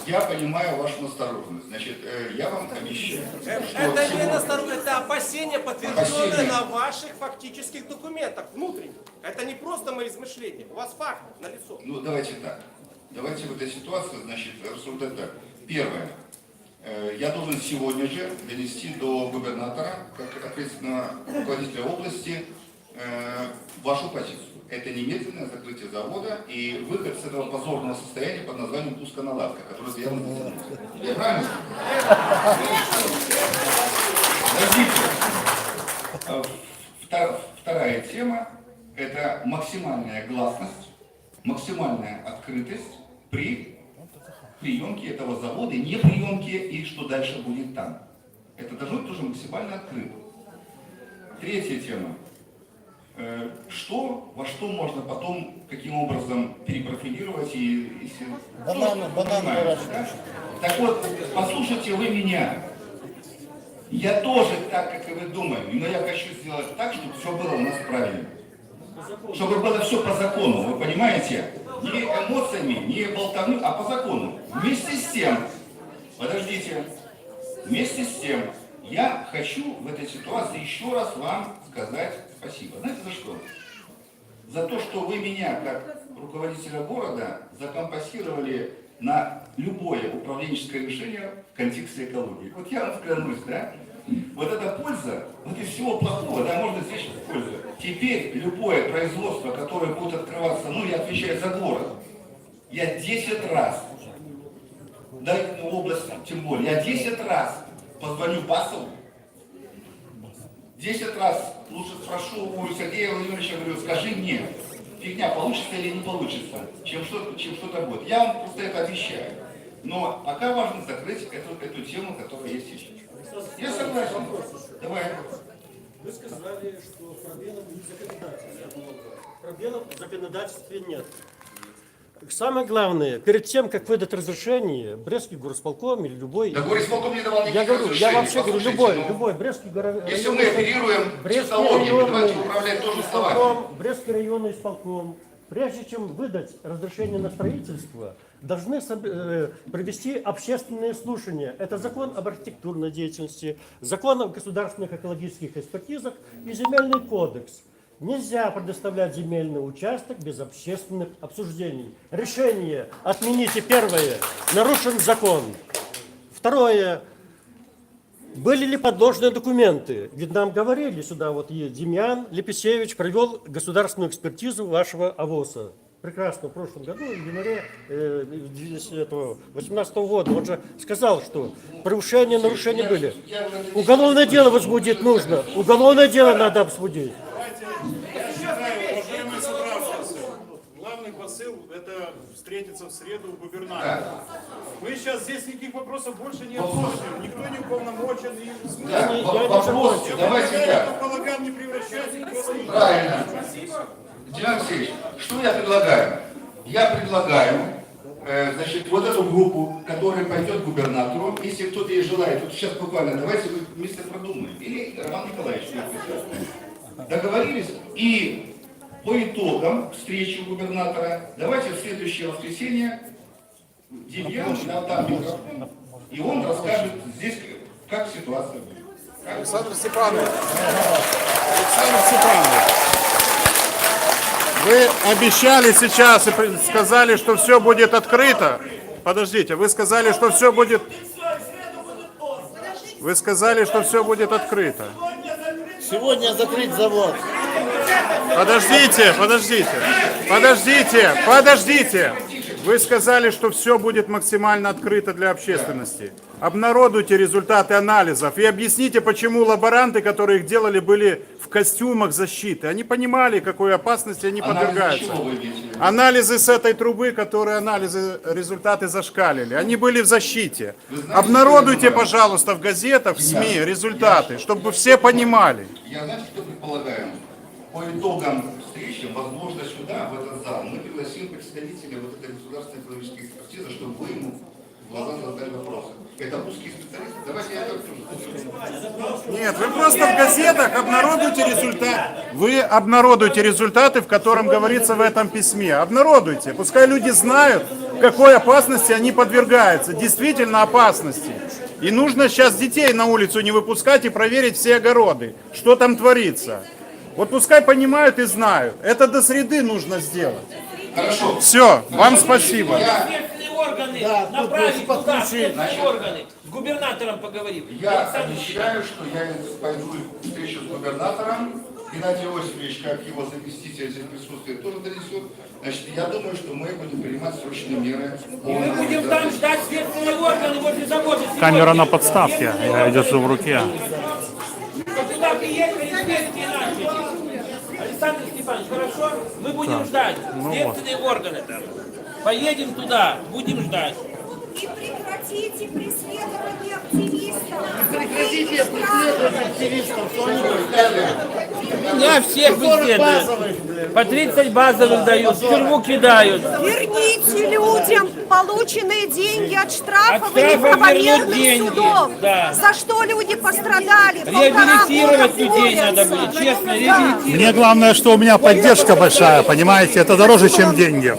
Я понимаю вашу настороженность. Значит, я вам обещаю, что Это не настороженность, это опасения, подтвержденные на ваших фактических документах внутренних. Это не просто мои измышления. У вас факт налицо. Ну, давайте так. Давайте в этой ситуации, значит, рассуждать так. Первое. Я должен сегодня же донести до губернатора, как ответственного руководителя области, вашу позицию. Это немедленное закрытие завода и выход с этого позорного состояния под названием пусконаладка, который явно не знаю. Я правильно? Подождите. Вторая тема – это максимальная гласность, максимальная открытость при приемке этого завода, не приемке и что дальше будет там. Это должно быть тоже максимально открыто. Третья тема. Во что можно потом, каким образом перепрофилировать и Бананы выращивать. Так вот, послушайте вы меня. Я тоже так, как и вы думаете, но я хочу сделать так, чтобы все было у нас правильно. Чтобы было все по закону, вы понимаете? Не эмоциями, не болтовней, а по закону. Вместе с тем, подождите, вместе с тем, я хочу в этой ситуации еще раз вам сказать спасибо. Знаете за что? За то, что вы меня, как руководителя города, закомпасировали на любое управленческое решение в контексте экологии. Вот я вам клянусь, да? Вот эта польза, вот из всего плохого, да, можно извлечь пользу. Теперь любое производство, которое будет открываться, ну, я отвечаю за город, я 10 раз, да, область тем более, я 10 раз позвоню Басову, 10 раз лучше спрошу у Сергея Владимировича, говорю, скажи мне, фигня получится или не получится, чем что-то будет. Я вам просто это обещаю. Но пока важно закрыть эту тему, которая есть сейчас. Я согласен. Давай. Вы сказали, что проблема не в законодательстве. Проблем в законодательстве нет. самое главное, перед тем, как выдать разрешение, Брестский горосполком или любой... Да горисполком не давал Я никаких говорю, разрешений. я вообще говорю, Послушайте, любой Брестский если мы оперируем технологией, давайте управлять тоже словами. Брестский районный исполком, прежде чем выдать разрешение на строительство, должны провести общественные слушания. Это закон об архитектурной деятельности, закон о государственных экологических экспертизах и земельный кодекс. Нельзя предоставлять земельный участок без общественных обсуждений. Решение отмените. Первое. Нарушен закон. Второе. Были ли подложные документы? Ведь нам говорили сюда, вот Демьян Лепесевич провел государственную экспертизу вашего АВОСа. Прекрасно, в прошлом году, в январе 2018 года, он же сказал, что нарушения были. Уголовное дело возбудить нужно, уголовное дело надо обсудить. Главный посыл – это встретиться в среду у губернатора. Мы сейчас здесь никаких вопросов больше не обсуждаем. Никто не уполномочен. Вопрос, давайте я. Балаган не превращается. Правильно. Диман Алексеевич, что я предлагаю? Я предлагаю, значит, вот эту группу, которая пойдет к губернатору, если кто-то ей желает, вот сейчас буквально, давайте вы вместе продумаем. Или Роман Николаевич. Договорились? И по итогам встречи губернатора давайте в следующее воскресенье Демьян там микрофон, и он расскажет здесь, как ситуация будет. Александр Степанович. Вы обещали сейчас и сказали, что все будет открыто. Подождите, вы сказали, что все будет... Вы сказали, что все будет открыто. Сегодня закрыть завод. Подождите. Вы сказали, что все будет максимально открыто для общественности. Обнародуйте результаты анализов и объясните, почему лаборанты, которые их делали, были в костюмах защиты. Они понимали, какой опасности они подвергаются. Анализы с этой трубы, результаты зашкалили, они были в защите. Обнародуйте, пожалуйста, в газетах, в СМИ результаты, чтобы все понимали. Я, знаете, что предполагаю? По итогам встречи, возможно, сюда, в этот зал, мы пригласим представителя вот этой государственной экологической экспертизы, чтобы вы ему в глаза задали вопросы. Это узкие специалисты. Давайте я тоже. Нет, вы просто в газетах обнародуйте результаты. Вы обнародуйте результаты, в котором говорится в этом письме. Обнародуйте. Пускай люди знают, какой опасности они подвергаются. Действительно опасности. И нужно сейчас детей на улицу не выпускать и проверить все огороды, что там творится. Вот пускай понимают и знают. Это до среды нужно сделать. Хорошо. Все, вам спасибо. Следственные органы направить туда, следственные органы. С губернатором поговорим. Я обещаю, что я пойду встречу с губернатором. Геннадий Иосифович, как его заместитель здесь присутствует, тоже донесет. Значит, я думаю, что мы будем принимать срочные меры. Мы будем там ждать следственные органы возле завода. Камера на подставке, я ее держу в руке. Туда приехали следственные наши. Александр Степанович, хорошо? Мы будем ждать следственные органы там. Поедем туда, будем ждать. И прекратите преследование активистов. Прекратите преследовать активистов, что они Меня всех преследуют. По 30 базовых дают, в тюрьму кидают. Верните людям полученные деньги от штрафов От и штрафов неправомерных вернуть деньги, судов. да. За что люди пострадали? Реабилитировать людей надо будет, честно, реабилитировать. Мне главное, что у меня поддержка большая, понимаете? Это дороже, чем деньги.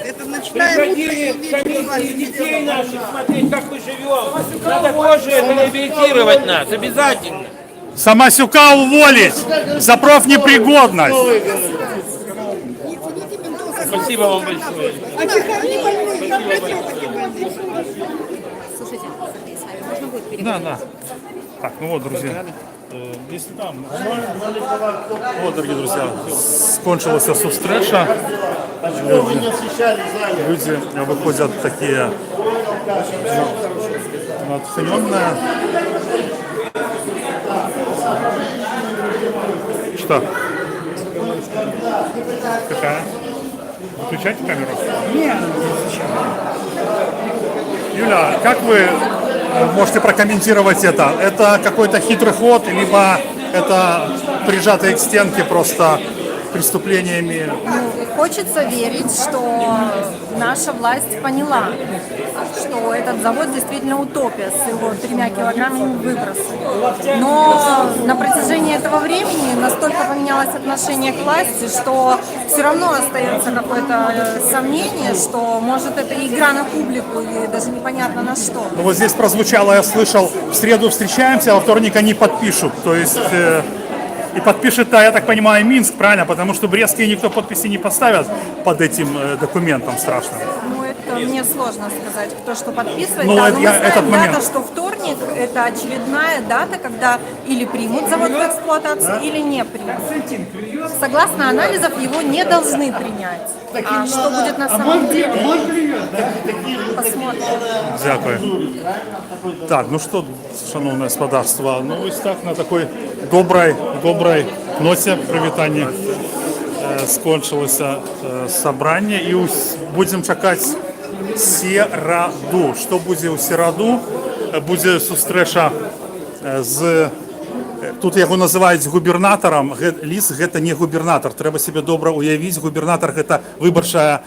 Приходили комиссии детей наших смотреть, как мы живем. Надо тоже это реабилитировать нас, обязательно. Самосюка уволить за профнепригодность. Спасибо вам большое. Да. Так, ну вот, друзья. Если там... Вот, дорогие друзья, скончилась встреча. Люди выходят такие натхненные. Что? Какая? Выключайте камеру? Нет. Юля, как вы можете прокомментировать это? Это какой-то хитрый ход, либо это прижатые к стенке просто преступлениями. Хочется верить, что наша власть поняла, что этот завод действительно утопия с его 3 килограммами выброса. Но на протяжении этого времени настолько поменялось отношение к власти, что все равно остается какое-то сомнение, что может это игра на публику или даже непонятно на что. Ну, вот здесь прозвучало, я слышал, в среду встречаемся, а во вторник они подпишут. То есть и подпишет, я так понимаю, Минск, правильно? Потому что брестские никто подписи не поставят под этим документом страшным. Ну, это мне сложно сказать, кто что подписывает. Ну, да, это но мы я- этот знаем момент. дата, что вторник – это очередная дата, когда или примут завод в эксплуатацию, или не примут. Согласно анализов, его не должны принять. А что будет на самом деле, посмотрим. Дякую. Так, ну що, шановне господарство, ну ось так на такій добрій ноті привітання скончилося собрання і будемо чекати середу. Що буде у середу? Буде зустріча з тут його називають губернатором. Ліс – це не губернатор. Треба собі добре уявити. Губернатор – це виборча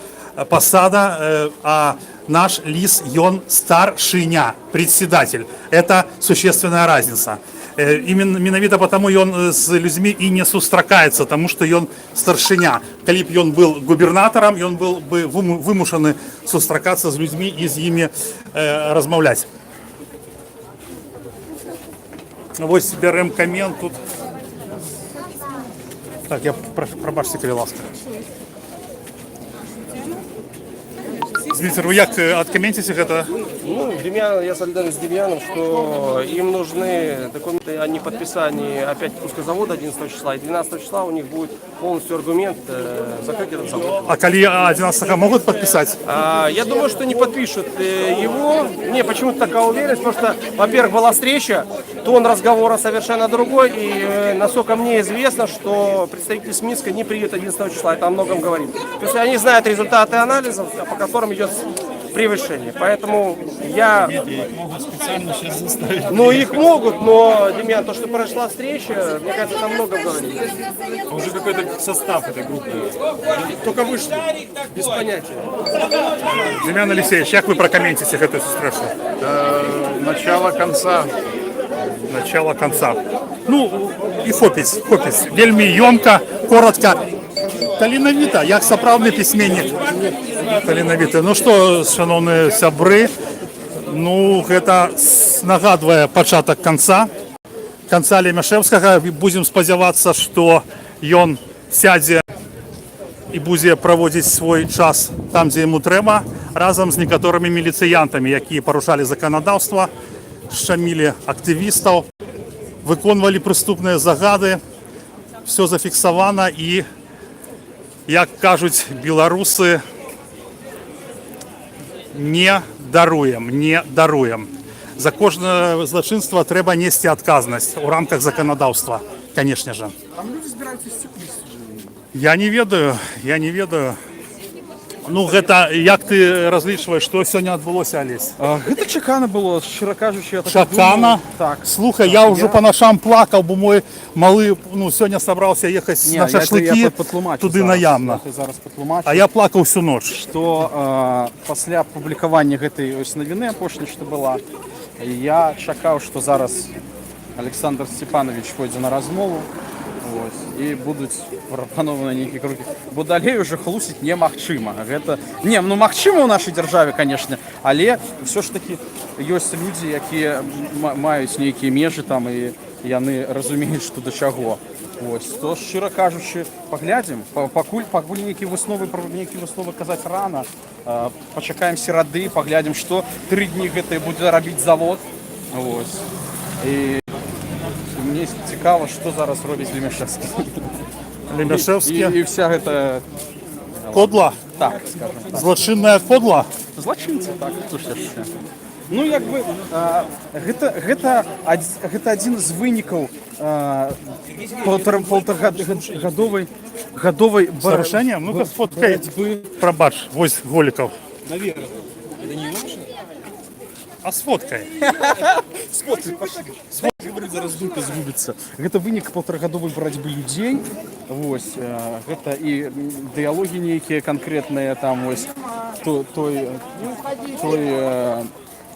посада, а наш лис, он старшиня, председатель. Это существенная разница. Менавіта потому он с людьми и не сустракается, потому что он старшиня. Коли б он был губернатором, он был бы вымушаны сустракаться с людьми и с ними размовлять. Ось берем камен тут. Так, я пробачте, коли ласка. Дмитрий, вы як откомментите это? Ну, я солидарен с Демьяном, что им нужны документы о неподписании опять пуска завода 11 числа, и 12 числа у них будет полностью аргумент закрыть этот завод. А коли 11 могут подписать? Я думаю, что не подпишут его. Мне почему-то такая уверенность, потому что, во-первых, была встреча, тон разговора совершенно другой, и насколько мне известно, что представитель с Минска не приедет 11 числа, это о многом говорит. То есть они знают результаты анализов, по которым идет превышение. Поэтому я... Нет, их могут специально сейчас заставить. Ну, их могут, но, Демьян, то, что прошла встреча, мне кажется, это много говорит. Уже какой-то состав этой группы. Только вышло. Без понятия. Демьян Алексеевич, как вы прокомментите эту встречу? Начало конца. Начало конца. Ну, і хопіць. Вельми ёмко, коротко. Талановито, як сапраўдны пісьменнік. Талановито. Ну что, шановні сябры, ну, гэта нагадвае пачатак конца Лемяшевскага. Будем спадзявацца, што ён сядзе і будзе праводзіць свой час там, дзе яму трэба, разам з некаторымі міліцыянтамі, якія парушалі заканадаўства, шчамілі актывістаў, выконвалі прыступныя загады. Все зафіксавана і, як кажуць беларусы, не даруем. За кожнае злачынства трэба несці адказнасць у рамках заканадаўства, конечно же. Там люди збираються стеклись. Я не ведаю. Ну, гэта, як ты разлічваеш, што сёння адбылося, Алесь? Гэта чакана было, шчыра кажучы, я так Чакана? Так. Слухай, я ўжо по ночам плакаў, бо мой малы, ну, сёння сабраўся ехаць на шашлыкі туды на Ямна. А я плакаў всю ноч. Што пасля публікавання гэтай ось навіны апошняй, што была, я чакаў, што зараз Александр Степанович пойдзе на размову. І будуць прапанованы нейкія крокі, бо далей уже хлусіць немагчыма. Гэта не, ну магчыма ў нашай дзяржаве, конечно, але все ж таки ёсць людзі, якія маюць нейкія межы там і яны разумеюць, што да чаго. Ось, то шчыра кажучы, паглядзім, пакуль нейкія высновы казаць рана, пачакаем серады, паглядзім, што 3 дні гэтае будзе рабіць завод. Ось. І мне цікаво, што зараз робіць Лемяшевскі. І вся гэта... Кодла? Так, скажем так. Злачынная кодла? Злачынца, так, хто ж яшчэ. Ну, як бы, гэта адзін з вынікаў полтагадовай Старушэння? Ну-ка, сфоткай. Прабач, вось Голікаў. Наверное. Это не ваше? А сфоткай. Смотри, пошли. Смотри, говорю, зараз думка згубіцца. Гэта вынік полторагадовай барацьбы людзей. Вось, гэта і дыялогі нейкія канкрэтныя там вось той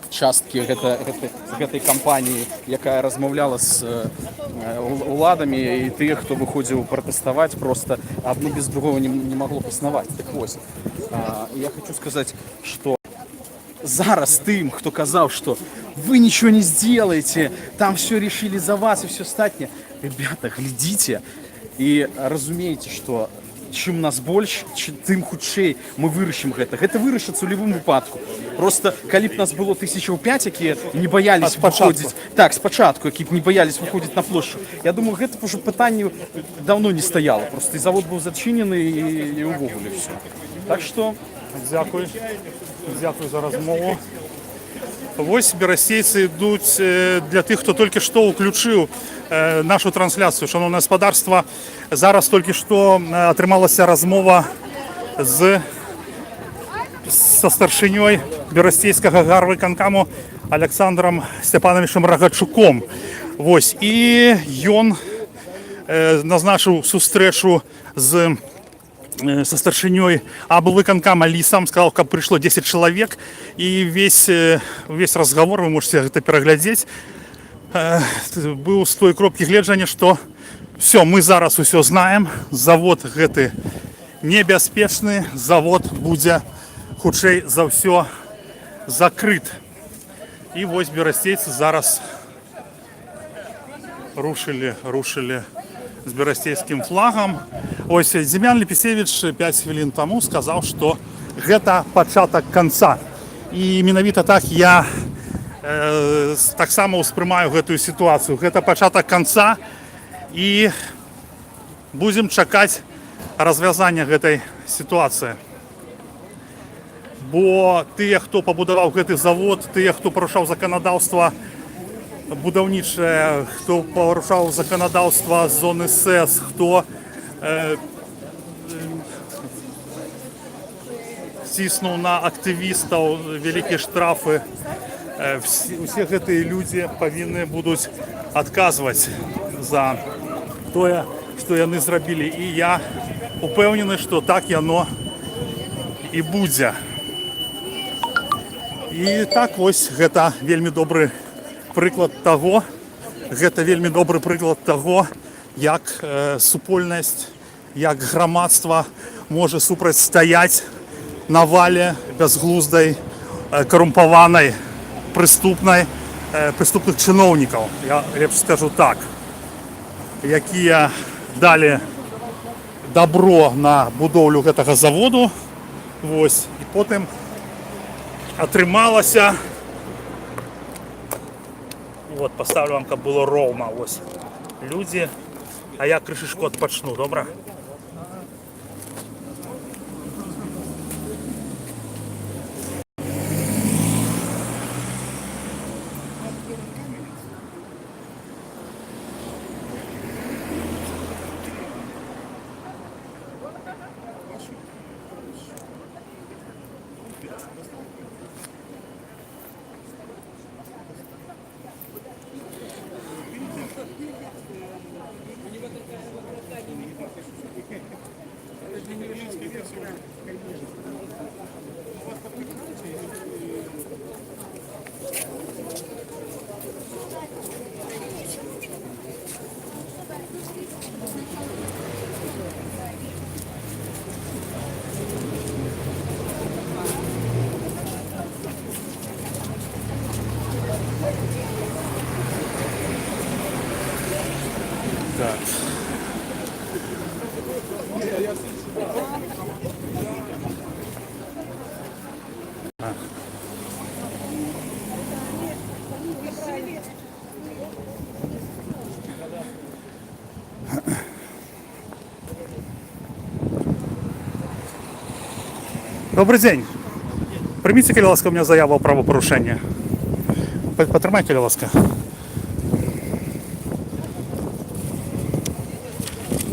часткі гэтай кампаніі, якая размаўляла з уладамі і тых, хто выходзіў пратэставаць, просто адно без другого не магло б існаваць. Так вось, я хочу сказаць, што зараз тым, хто казаў, што вы ничего не сделаете, там все решили за вас и все остальное. Ребята, глядите и разумеете, что чым нас больше, тым хутчэй мы вырашым гэта. Гэта вырашыцца ў любым выпадку. Просто калі б нас было 1005, якія не боялись выходзіць. Так, спачатку, якія б не боялись выходзіць на плошчу. Я думаю, гэта ўжо пытанне давно не стаяло. Просто і завод быў зачынены і ўвогуле все. Так что Дякую. Дякую за размову. Вось берасцейцы ідуць для тых, хто толькі што ўключыў нашу трансляцыю. Шановнае гаспадарства, зараз толькі што атрымалася размова са старшынёй берасцейскага гарвыканкаму Александром Степановичем Рагачуком. Вось, і ён назначыў сустрэчу со старшиней облвыконкама Лисом, сказал, как пришло 10 человек, и весь разговор, вы можете это переглядеть, был с той кропки гледжання, что все, мы зараз все знаем, завод гэты небяспечны, завод будзе хутчэй за все закрыт. И вось берасцейцы зараз рушили с берасцейским флагом. Ось Демьян Лепесевич 5 хвілін тому сказал, что гэта пачатак конца. И менавіта так я так само успрымаю гэтую ситуацию. Гэта пачатак конца, и будем чакаць развязання гэтай ситуации. Бо тыя, хто пабудаваў гэты завод, тыя, хто парушаў законодаўства будаўнічае, хто парушаў законодаўства зоны СЭС, хто ціснуў на актывістаў вялікія штрафы, усе гэтыя людзі павінны будуць адказваць за тое, што яны зрабілі. І я упэўнены, што так яно і будзе. І так вось гэта вельмі добры прыклад таго, як супольнасць, як грамадства можа супрацьстаяць навале бязглуздай, карумпаванай, прыступных чыноўнікаў, я лепш скажу так, якія далі добро на будоўлю гэтага заводу. Вось, і потым атрымалася, вот, поставлю вам, каб было роўна, ось, людзі, а я крышачку адпачну, добра? Так. Добрый день. Примите, калі ласка, у меня заяву о правопорушении. Потрымайте, калі ласка.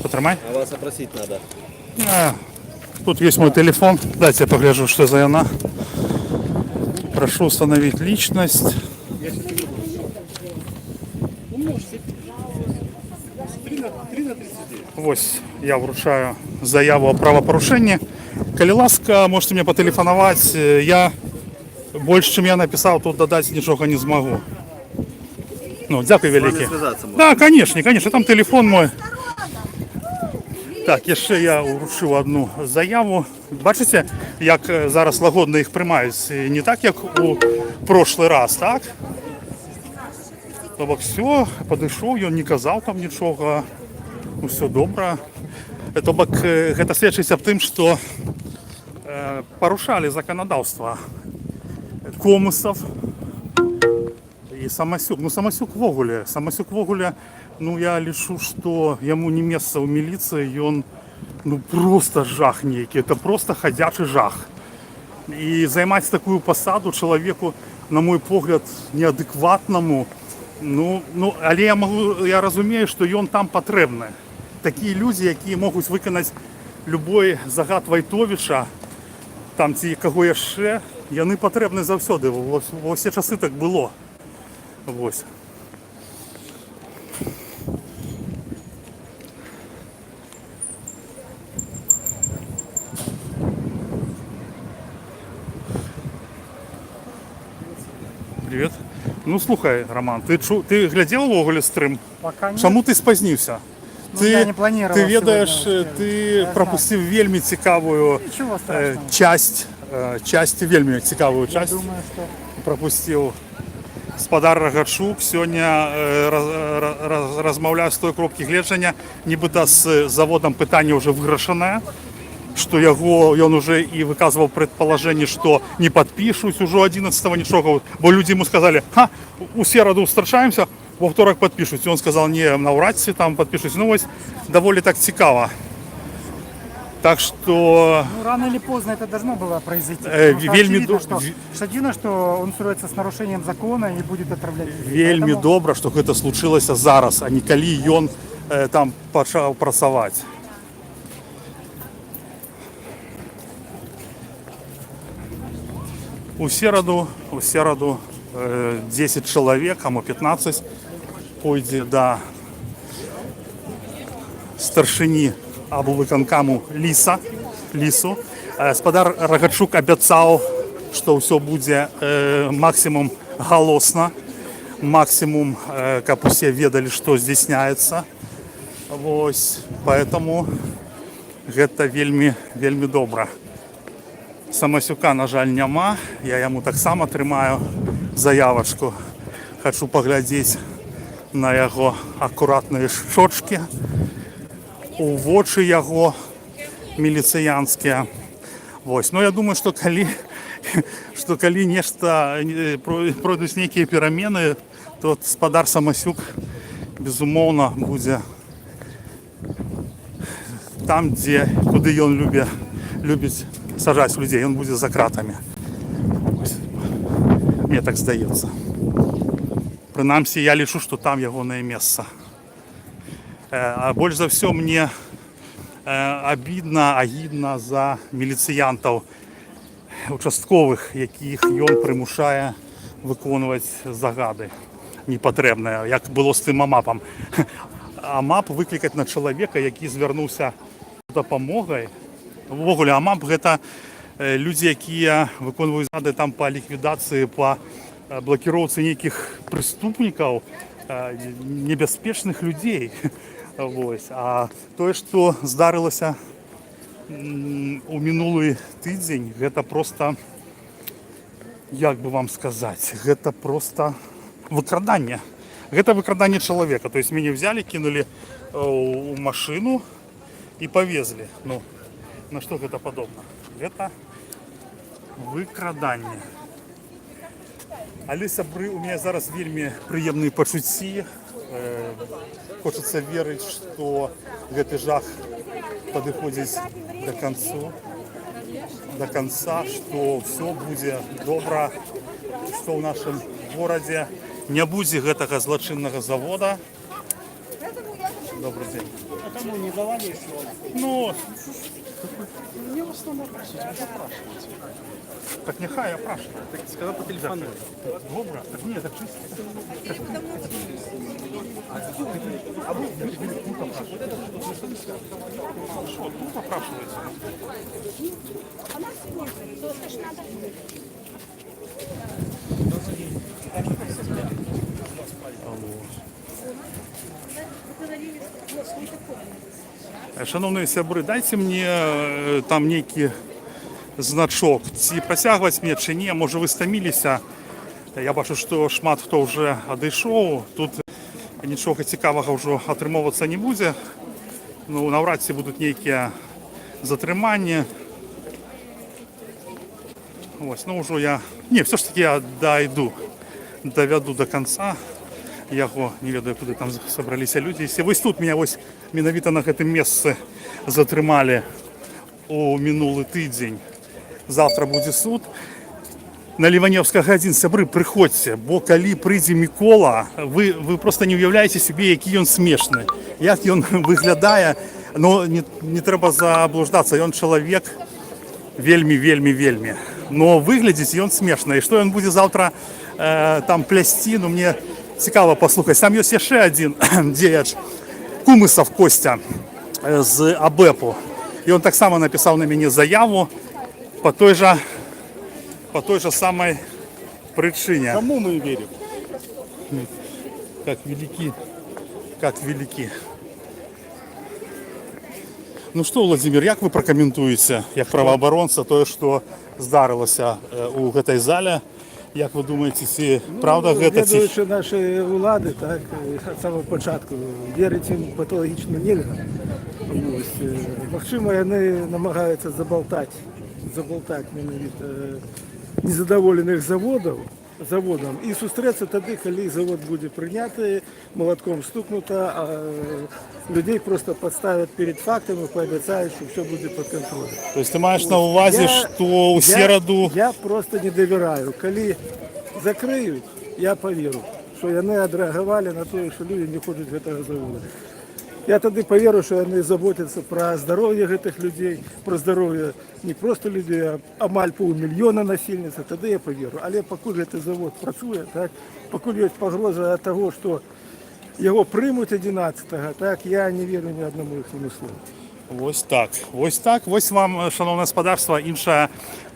Потрымай. А вас опросить надо. Тут есть мой телефон. Дайте я погляжу, что за она. Прошу установить личность. Ось я вручаю заяву о правопорушенні. Коли ласка, можете мне потелефоновать. Я больше, чем я написал, тут додать ничего не смогу. Ну, дякую велике. Да, конечно, конечно, там телефон мой. Так, ще я вручив одну заяву. Бачите, як зараз лагодно їх приймають. Не так, як у прошлый раз, так? Тобто все, підійшов, він не казав там нічого. Ну, все добре. Тобто, це свідчить об тим, що порушали законодавство Комусов и Самосюк. Ну, Самосюк в огуле, ну, я лишу, что ему не место в милиции, и он, ну, просто жах некий, это просто ходячий жах. И займать такую посаду человеку, на мой погляд, неадекватному, але я розумію, що він там потрібний. Такі люди, які можуть виконати будь-який загад Войтовича, там ті, кого ще, вони потрібні завжди, во всі часи так було. Ось. Привіт. Ну слухай, Роман, ти глядів в оголі стрим? Пока нет. Чому ти спізнився? Ну, я не планировал ти ведаєш, сегодня ти пропустив вельми цікаву Ничего страшного. часть, вельми цікаву часть. Я думаю, что Пропустив. Спадар Рагачук сьогодні розмовляв з тої кропки гледжання, нібито з заводом питання вже вирішене, що він вже і виказував предположення, що не підпишуть уже 11-го нічого, бо люди йому сказали, у середу зустрічаємося, во второк підпишуть. І він сказав, ні, навряд чи там підпишуть. Ну ось, доволі так цікаво. Так что... ну, рано или поздно это должно было произойти. Очевидно, что он строится с нарушением закона и будет отравлять людей. Вельми добре, що це случилося зараз, а не коли він там почав працювати. У середу 10 чоловік, а 15 пойде до старшині облвиконкому Лісу. Спадар Рагачук обіцяв, що все буде максимум голосно, максимум, как все ведали, что здійсняється. Ось, поэтому это вельми добре. Самосюка, на жаль, нема. Я йому так само тримаю заявочку. Хочу поглядеть на його акуратні щочки, у очі його міліціянські. Ось. Ну, я думаю, що коли нечто пройдуть некие перемены, то спадар Самосюк, безумовно, буде там, куди він любить сажать людей, он будет за кратами. Мне так здається. Принаймні, я лишу, що там його місце. А більше за все мені агідно за міліціянтів участкових, яких він примушає виконувати загади непотрібні, як було з тим АМАПом. АМАП викликати на чоловіка, який звернувся з допомогою. В огуле АМАП это люди, які виконують загади там по ліквідації, по блокировці неких преступників, небезпечних людей. Ось. А то, що здарилося у минулий тиждень, це просто, як би вам сказати, це просто викрадання. Це викрадання чоловіка. Тобто мене взяли, кинули у машину і повезли. Ну, на что это подобно? Это викрадання. Але сябры, у меня зараз вельми приємні почуття. Хочется верить, что этот жах подходит до конца, что все будет добро, что в нашем городе не будет этого злочинного завода. Добрый день. А кому не давали еще? Ну, Мне в основном просить, вы запрашиваете. так нехай опрашиваю. Так сказал по телефону. Добре. Так ні, так чисто. А ви тут опрашиваєте? Що, тут опрашивається? Шановні сябри, дайте мені там некий значок. Ці просягваць мне чи ні, може ви стаміліся. Я бачу, що шмат хто вже одійшов. Тут нічого цікавого вже отримуватися не буде. Ну, навряд чи будуть які затримання. Ось, ну вже я... Ні, все ж таки я доведу до кінця. Я його не ведаю, куди там зібралися люди. Якщо ось тут мене ось менавіта на гэтым месцы затримали у минулый тыдзень. Завтра буде суд. На Ліваневського 1, сябры, приходьте, бо калі прийде Микола, ви просто не уявляєте собі, який він смішний, як він виглядає. Ну, не треба заблуждатися, він чоловік вельми. Но виглядить він смішно. І що він буде завтра там плясти, ну мені цікаво послухати. Там є ще один діяч, Кумисов Костя з АБЭПу. І він так само написав на мене заяву по той же самой причине. Кому мы верим? Как велики. Ну что, Владимир, як ви прокоментуєте, як правооборонця, то, що здарилося у гэтай залі? Як ви думаєте, ці правда гэта? Ведаючи наші влади, так, від самого початку, вірити їм патологічно нельзя. Можливо, вони намагаються заболтати незадоволених заводом і зустрітися тоді, коли завод буде прийнятий, молотком стукнуто, а людей просто підставлять перед фактами, пообіцяють, що все буде під контролем. Тобто ти маєш на увазі, що у середу... Я просто не довіряю. Коли закриють, я повірю, що вони відреагували на те, що люди не хочуть до цього заводу. Я тоді повірю, що вони заботяться про здоров'я цих людей, про здоров'я не просто людей, а маль півмільйона насильниць, тоді я повірю. Але поки цей завод працює, так, поки є погроза того, що його приймуть 11-го, так, я не вірю ні одному їхньому слову. Ось вам, шановне господарство, інша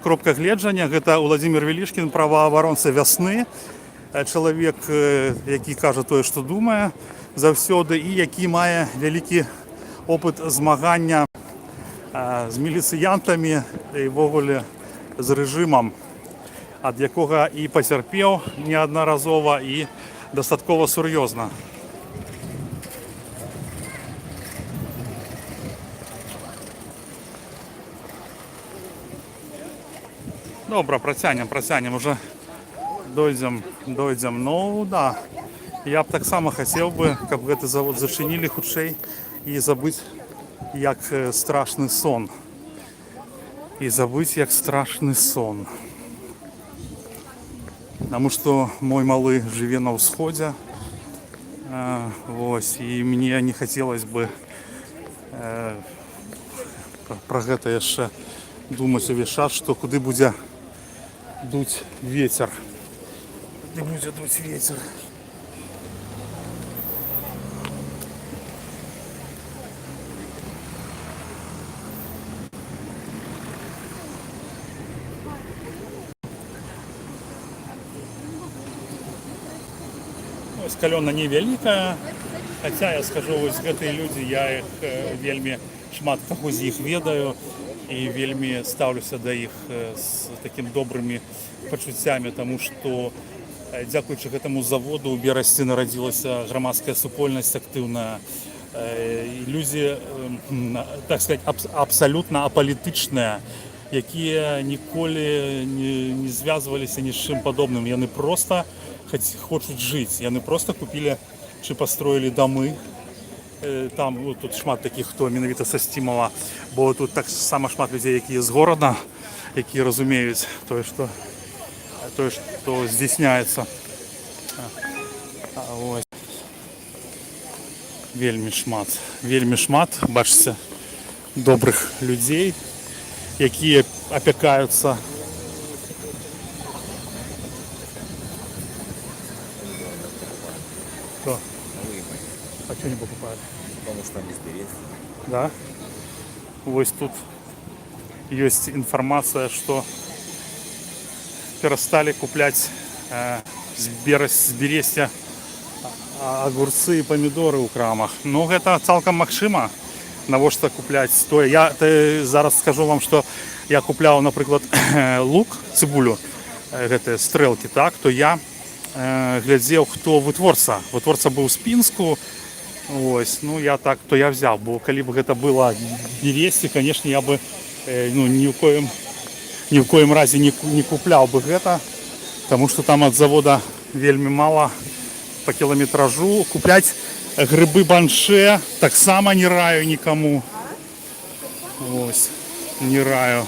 кропка гледжання. Гэта Владимир Велишкин, правооборонца вясны. Чоловік, який каже те, що думає завсёды, і який має великий опит змагання з міліціянтами і ввогуле з режимом, ад якого і потерпів неодноразово, і достатково серйозно. Добре, протягнем, уже дойдем. Ну да, я б так само хотів би, каб гэты завод зачинили хутчэй і забыть як страшный сон. Потому что мой малы жыве на ўсходзе. І мне не хотелось бы про гэта яшчэ думаць увесь час, што куды будзе дуть ветер. Ось калёна невялікая, хаця я скажу, вось гэтыя людзі, я іх вельмі шмат каго з іх ведаю і вельмі стаўлюся да іх з такім добрымі пачуццямі, таму што дзякуючы гэтаму заводу у Берасці нарадзілася грамадская супольнасць актыўная. Людзі, так сказать, абсалютна апалітычныя, якія ніколі не звязваліся ні з чым падобным. Яны проста хочуць жыць. Яны проста купілі чи построили домы. Там ну, тут шмат таких, хто менавіта са Сцімава, бо тут так само шмат людей, які з города, які разумеюць тое, што здзяйсняецца. Вельмі шмат, бачите, добрых людей, якія опякаюцца. Что? А что не покупают? Потому что не сберечь. Да? Вот тут есть информация, что перестали куплять з Берестя огурцы и помидоры у крамах. Ну, это цалкам магчыма. Навошта купляць стоя. Я зараз скажу вам, что я купляў, напрыклад, лук, цыбулю, гэтыя стрэлкі, так, то я глядзеў, хто вытворца. Вытворца быў з Пінску. Ось, ну я так, то я взял, бо калі б гэта было Бересте, конечно, я бы ни в коем разе не купляў бы гэта, потому что там от завода вельмі мало по километражу. Куплять грибы банше таксама не раю никому. Ось, не раю.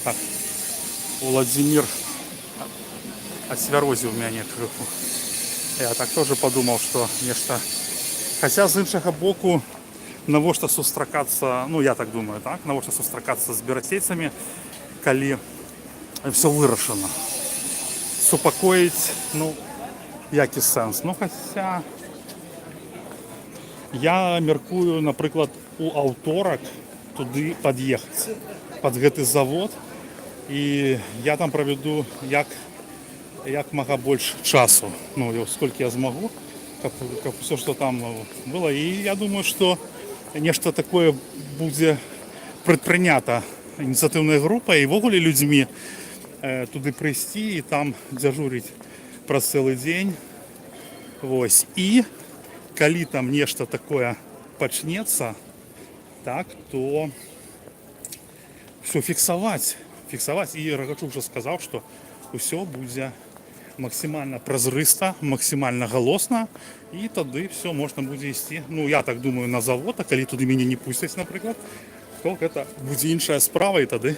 Так, Владимир освярозіў мяне крыху. Я так тоже подумал, что нешта. Хотя з іншага боку, навошта сустракацца, ну я так думаю, так, навошта сустракацца з берасцейцамі, калі все вырашана. Супакоіць, ну, які сэнс. Ну, хотя я меркую, напрыклад, у аўторак туды пад'ехаць, пад гэты завод, і я там правяду як мага больш часу, ну, сколько я змагу, как все, что там было. И я думаю, что нечто такое будет предпринято инициативной группой и ввогуле людьми туды прийти и там дежурить про целый день. Вось. И коли там нечто такое почнется, так, то все фиксовать. И Рогачук уже сказал, что все будет максимально прозрыста, максимально голосно, и тады все можна будзе ісці. Ну, я так думаю, на завод, а калі туды мяне не пусцяць, напрыклад, то гэта будзе іншая справа, і тады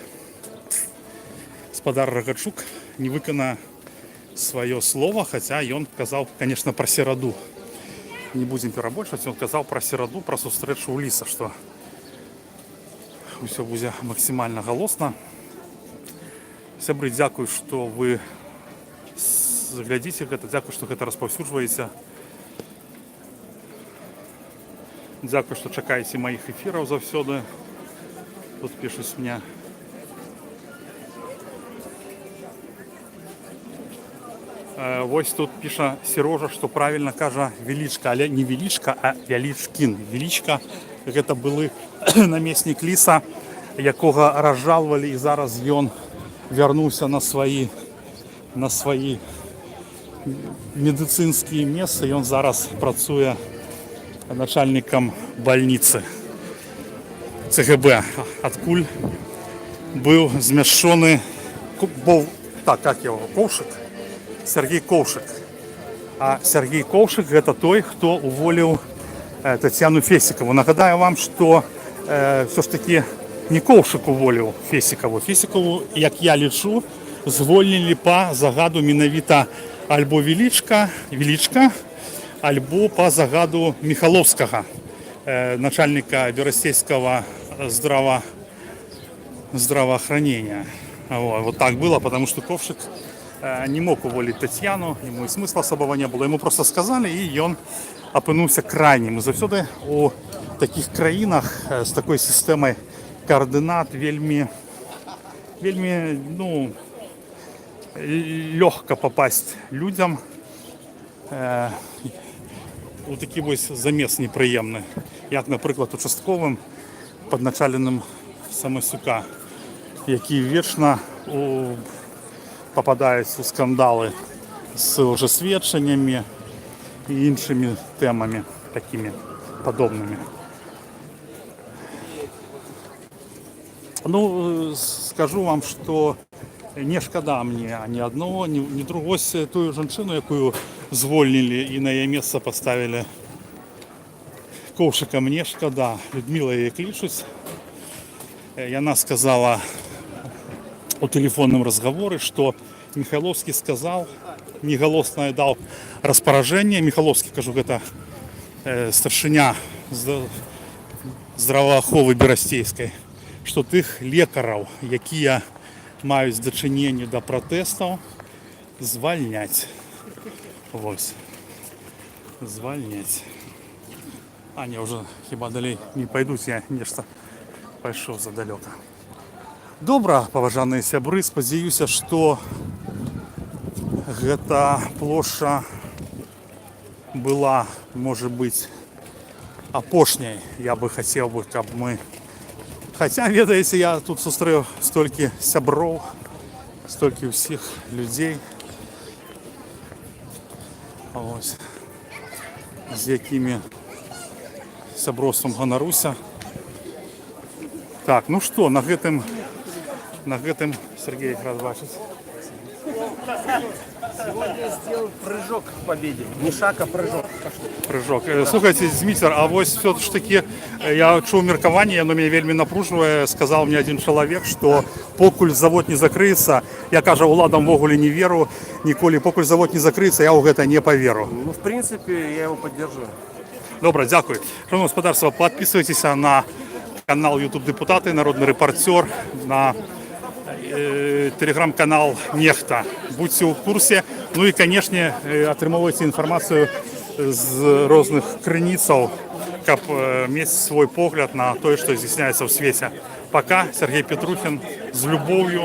гаспадар Рогачук не выканае сваё слово, хаця ён казаў, конечно, пра сераду. Не будзем перабольшваць, ён казаў пра сераду, пра сустрэчу ў ліса, што ўсё будзе максимально голосна. Сябры, дзякуй, што вы глядзіце гэта, дзякуй, што гэта распаўсюджваеце. Дзякуй, што чакаеце маіх эфіраў заўсёды. Тут пішуць мне. Вось тут піша Серожа, што правільна кажа Велічка, але не Велічка, а Вялічкін. Велічка гэта былы намеснік ліса, якога разжалвалі, і зараз ён вярнуўся на сваі медыцынскія месцы. Ён зараз працуе начальнікам бальніцы ЦГБ, адкуль быў змяшчоны, так, как яго, Коўшык? Сергей Коўшык. А Сергей Коўшык гэта той, хто уволіў Тацьяну Фесікову. Нагадаю вам, што все ж таки не Коўшык уволіў Фесікову. Фесікову, як я лічу, звольнілі па загаду менавіта альбо Велічка, альбо по загаду Михаловскага, начальника Берестейского здравоохранения. Вот так было, потому что Ковшик не мог уволить Татьяну, ему и смысла особого не было. Ему просто сказали, и он опынуўся крайнім. И завсёды у таких краінах с такой системой координат вельмі, ну, легко попасть людям у такі вось замес непрыемны, як, напрыклад, участковым падначаленым Самасюка, які вечна попадаюць у скандалы з лжесведчаннямі і іншымі тэмамі такімі падобнымі. Ну, скажу вам, что не шкада мне ні одного, ні другого, тую жанчыну, якую звольнілі і на яе месца поставілі Коўшыка, мне шкада. Людмила яе клічуць. И она сказала о телефонном разговоре, что Михайловский сказал, неголосно дал распоряжение. Михайловский, кажу, это старшиня здравооховы Берастейской, что тих лекарів, які мають дочинення до протестів, звільнять. Ось. Звільнять. А, не, вже хіба далі не пойдуть, я нечто пішов задалеко. Добре, поважані сябри, сподіваюся, що эта площа была, может быть, апошняй. Я бы хотел, как мы... Хотя, ведаете, я тут сустрел столько сябров, столько всех людей, ось, з якими сябровством ганаруся. Так, ну что, на гэтым Сергей рад бачить. Сегодня сделал прыжок к победе. Не шаг, а прыжок. Прыжок. Слухайте, Зміцер, а вось все ж таки я чув меркаванне, яно мяне вельмі напружвае. Сказал мне один чалавек, что покуль завод не закрыецца, я, кажа, уладам ввогуле не веру, ніколі покуль завод не закрыецца, я ў гэта не поверу. Ну, в принципе, я его поддерживаю. Добре, дякую. Шановне господарство, подписывайтесь на канал YouTube Депутаты, Народный репортер, на телеграм-канал Нехта. Будьте в курсе. Ну и, конечно, атрымоўвайце информацию з розных крыніцаў, каб мець свой погляд на то, что здійсняецца в свете. Пока. Сергей Петрухин. С любовью.